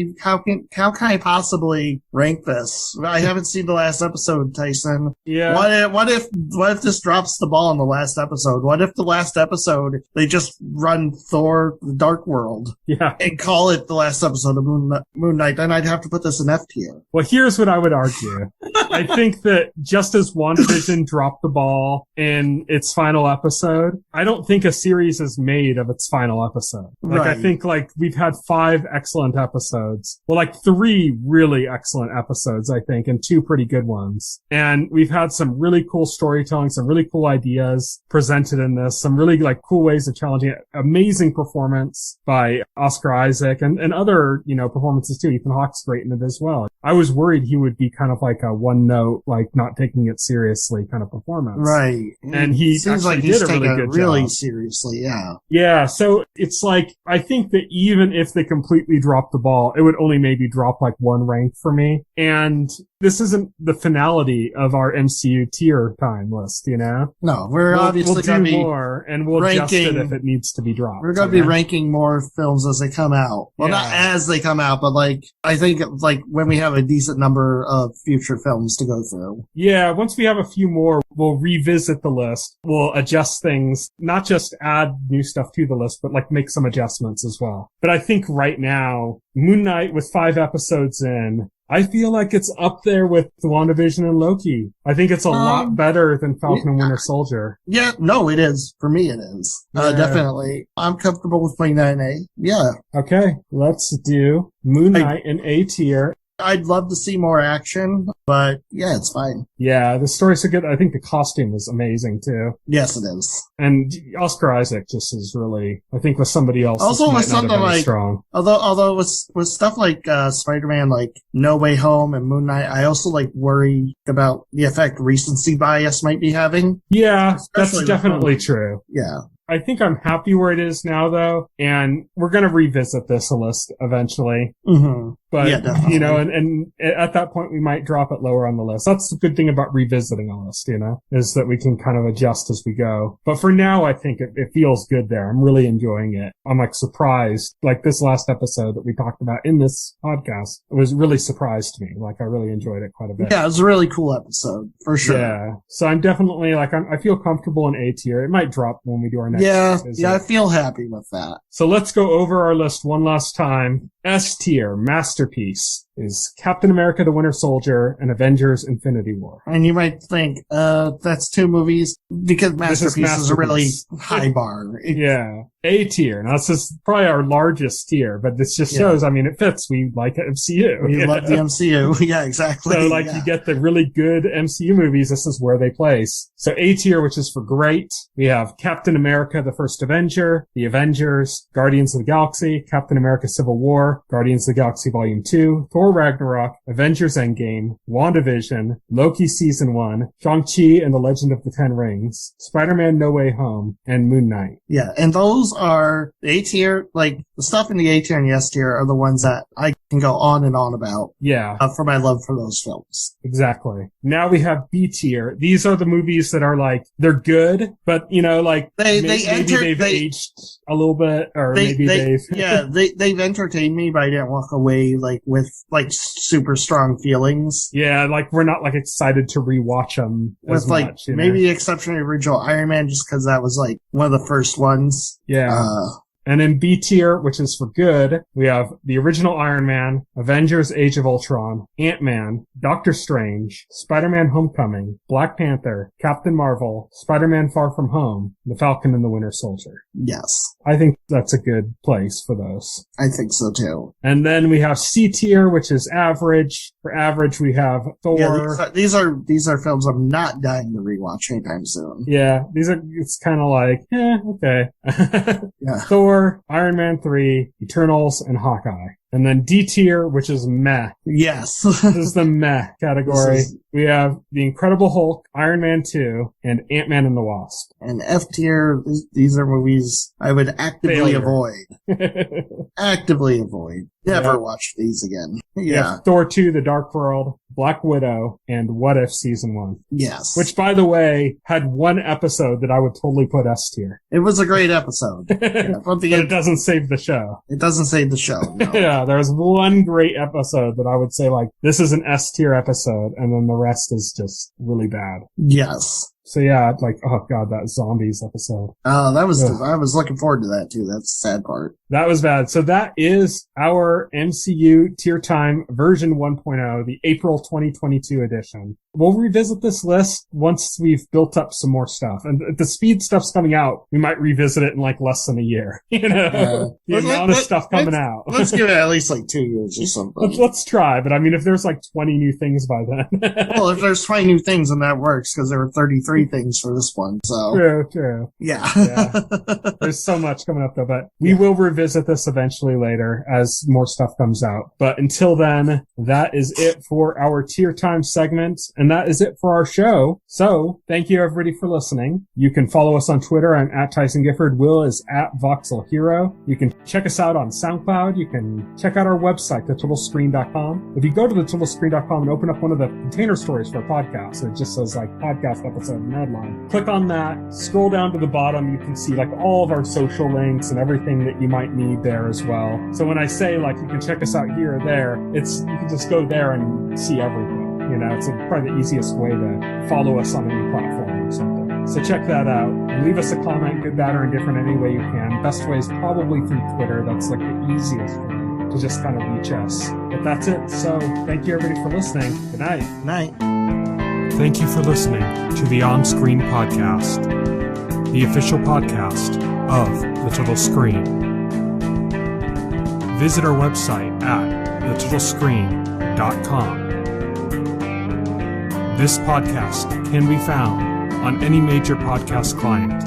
I possibly rank this? I haven't seen the last episode. Tyson. Yeah. What if this drops the ball in the last episode? What if the last episode they just run Thor: The Dark World? Yeah. And call it the last episode of Moon Knight? Then I'd have to put this in F tier. Well, here's what I would argue. I think that just as WandaVision dropped the ball in its final episode, I don't think a series is made of its final episode. Like I think like we've had 5 excellent episodes. Well, like 3 really excellent episodes, I think, and 2 pretty good ones. episodes. And we've had some really cool storytelling, some really cool ideas presented in this, some really like cool ways of challenging it. Amazing performance by Oscar Isaac and other, performances too. Ethan Hawke's great in it as well. I was worried he would be kind of like a one note, like not taking it seriously kind of performance. Right. And he seems like did a really good job. Really seriously, yeah. Yeah, so it's like, I think that even if they completely drop the ball, it would only maybe drop like one rank for me. And this isn't the finality of our MCU tier time list, No, we'll obviously going to be more, and we'll adjust it if it needs to be dropped. We're going to be ranking more films as they come out. Well, not as they come out, but like, I think like when we have a decent number of future films to go through. Yeah, once we have a few more, we'll revisit the list. We'll adjust things, not just add new stuff to the list, but like make some adjustments as well. But I think right now, Moon Knight with 5 episodes in, I feel like it's up there with WandaVision and Loki. I think it's a lot better than Falcon and Winter Soldier. Yeah, no, it is. For me, it is. Definitely. I'm comfortable with putting that in A. Yeah. Okay, let's do Moon Knight in A tier. I'd love to see more action, but yeah, it's fine. Yeah, the story's so good. I think the costume is amazing too. Yes, it is. And Oscar Isaac just is really, I think with somebody else, also with something like, strong. Although with stuff like, Spider-Man, like No Way Home and Moon Knight, I also like worry about the effect recency bias might be having. Yeah, that's definitely true. Yeah. I think I'm happy where it is now, though, and we're going to revisit this list eventually. Mm-hmm. But, yeah, definitely. And at that point, we might drop it lower on the list. That's the good thing about revisiting a list, is that we can kind of adjust as we go. But for now, I think it feels good there. I'm really enjoying it. I'm like surprised, like this last episode that we talked about in this podcast, it was really surprised me. Like I really enjoyed it quite a bit. Yeah, it was a really cool episode, for sure. Yeah. So I'm definitely like, I feel comfortable in A tier. It might drop when we do our next visit. Yeah, I feel happy with that. So let's go over our list one last time. S tier, masterpiece, is Captain America the Winter Soldier and Avengers Infinity War. And you might think, that's 2 movies, because Masterpiece is a really high bar. Yeah. A tier. Now, this is probably our largest tier, but this just shows, it fits. We like MCU. We love the MCU. Yeah, exactly. So, you get the really good MCU movies. This is where they place. So, A tier, which is for great. We have Captain America, the First Avenger, The Avengers, Guardians of the Galaxy, Captain America Civil War, Guardians of the Galaxy Volume 2, Thor Ragnarok, Avengers Endgame, WandaVision, Loki Season 1, Shang-Chi and the Legend of the Ten Rings, Spider-Man No Way Home, and Moon Knight. Yeah, and those are the A tier, like the stuff in the A tier and the S tier are the ones that I can go on and on about. Yeah. For my love for those films. Exactly. Now we have B tier. These are the movies that are like, they're good, but maybe they've aged a little bit, or they've entertained me, but I didn't walk away with super strong feelings. Yeah, we're not excited to rewatch them as much. Maybe the exception of the original Iron Man, just because that was one of the first ones. Yeah. And in B tier, which is for good, we have the original Iron Man, Avengers Age of Ultron, Ant-Man, Doctor Strange, Spider-Man Homecoming, Black Panther, Captain Marvel, Spider-Man Far From Home, The Falcon and the Winter Soldier. Yes. I think that's a good place for those. I think so too. And then we have C tier, which is average. For average, we have Thor. Yeah, these are films I'm not dying to rewatch anytime soon. Yeah, it's kind of okay. Yeah. Thor, Iron Man 3, Eternals, and Hawkeye. And then D tier, which is meh. Yes. This is the meh category. We have The Incredible Hulk, Iron Man 2, and Ant-Man and the Wasp. And F tier, these are movies I would actively avoid. Actively avoid. Never watch these again. Yeah. Thor 2, The Dark World, Black Widow, and What If Season 1. Yes. Which, by the way, had one episode that I would totally put S tier. It was a great episode. But it doesn't save the show. It doesn't save the show. No. Yeah, there's one great episode that I would say, this is an S tier episode, and then the rest is just really bad. Yes. So yeah, oh god, that zombies episode. Oh, I was looking forward to that too. That's the sad part. That was bad. So that is our MCU Tier Time version 1.0, the April 2022 edition. we'll revisit this list once we've built up some more stuff. And if the speed stuff's coming out, we might revisit it in like less than a year. You know, the amount of stuff coming out. Let's give it at least like 2 years or something. Let's try. But I mean, if there's like 20 new things by then. Well, if there's 20 new things, then that works because there were 33 things for this one. So true. Yeah. There's so much coming up though, but we will revisit this eventually later as more stuff comes out. But until then, that is it for our Tier Time segment, and that is it for our show. So thank you everybody for listening. You can follow us on Twitter. I'm at Tyson Gifford. Will is at Voxel Hero. You can check us out on SoundCloud. You can check out our website, thetotalscreen.com. If you go to thetotalscreen.com and open up one of the container stories for a podcast, it just says like podcast episode and headline. Click on that, scroll down to the bottom, you can see like all of our social links and everything that you might need there as well. So when I say like you can check us out here or there, you can just go there and see everything. You know, it's probably the easiest way to follow us on any platform or something. So check that out. Leave us a comment, good, bad, or indifferent, any way you can. Best way is probably through Twitter. That's like the easiest way to just kind of reach us. But that's it. So thank you everybody for listening. Good night. Good night. Thank you for listening to the OnScreen podcast, the official podcast of The Total Screen. Visit our website at thetotalscreen.com. This podcast can be found on any major podcast client,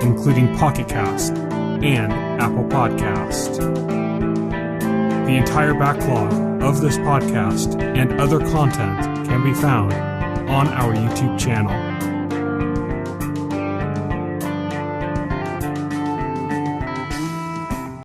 including Pocket Cast and Apple Podcast. The entire backlog of this podcast and other content can be found on our YouTube channel.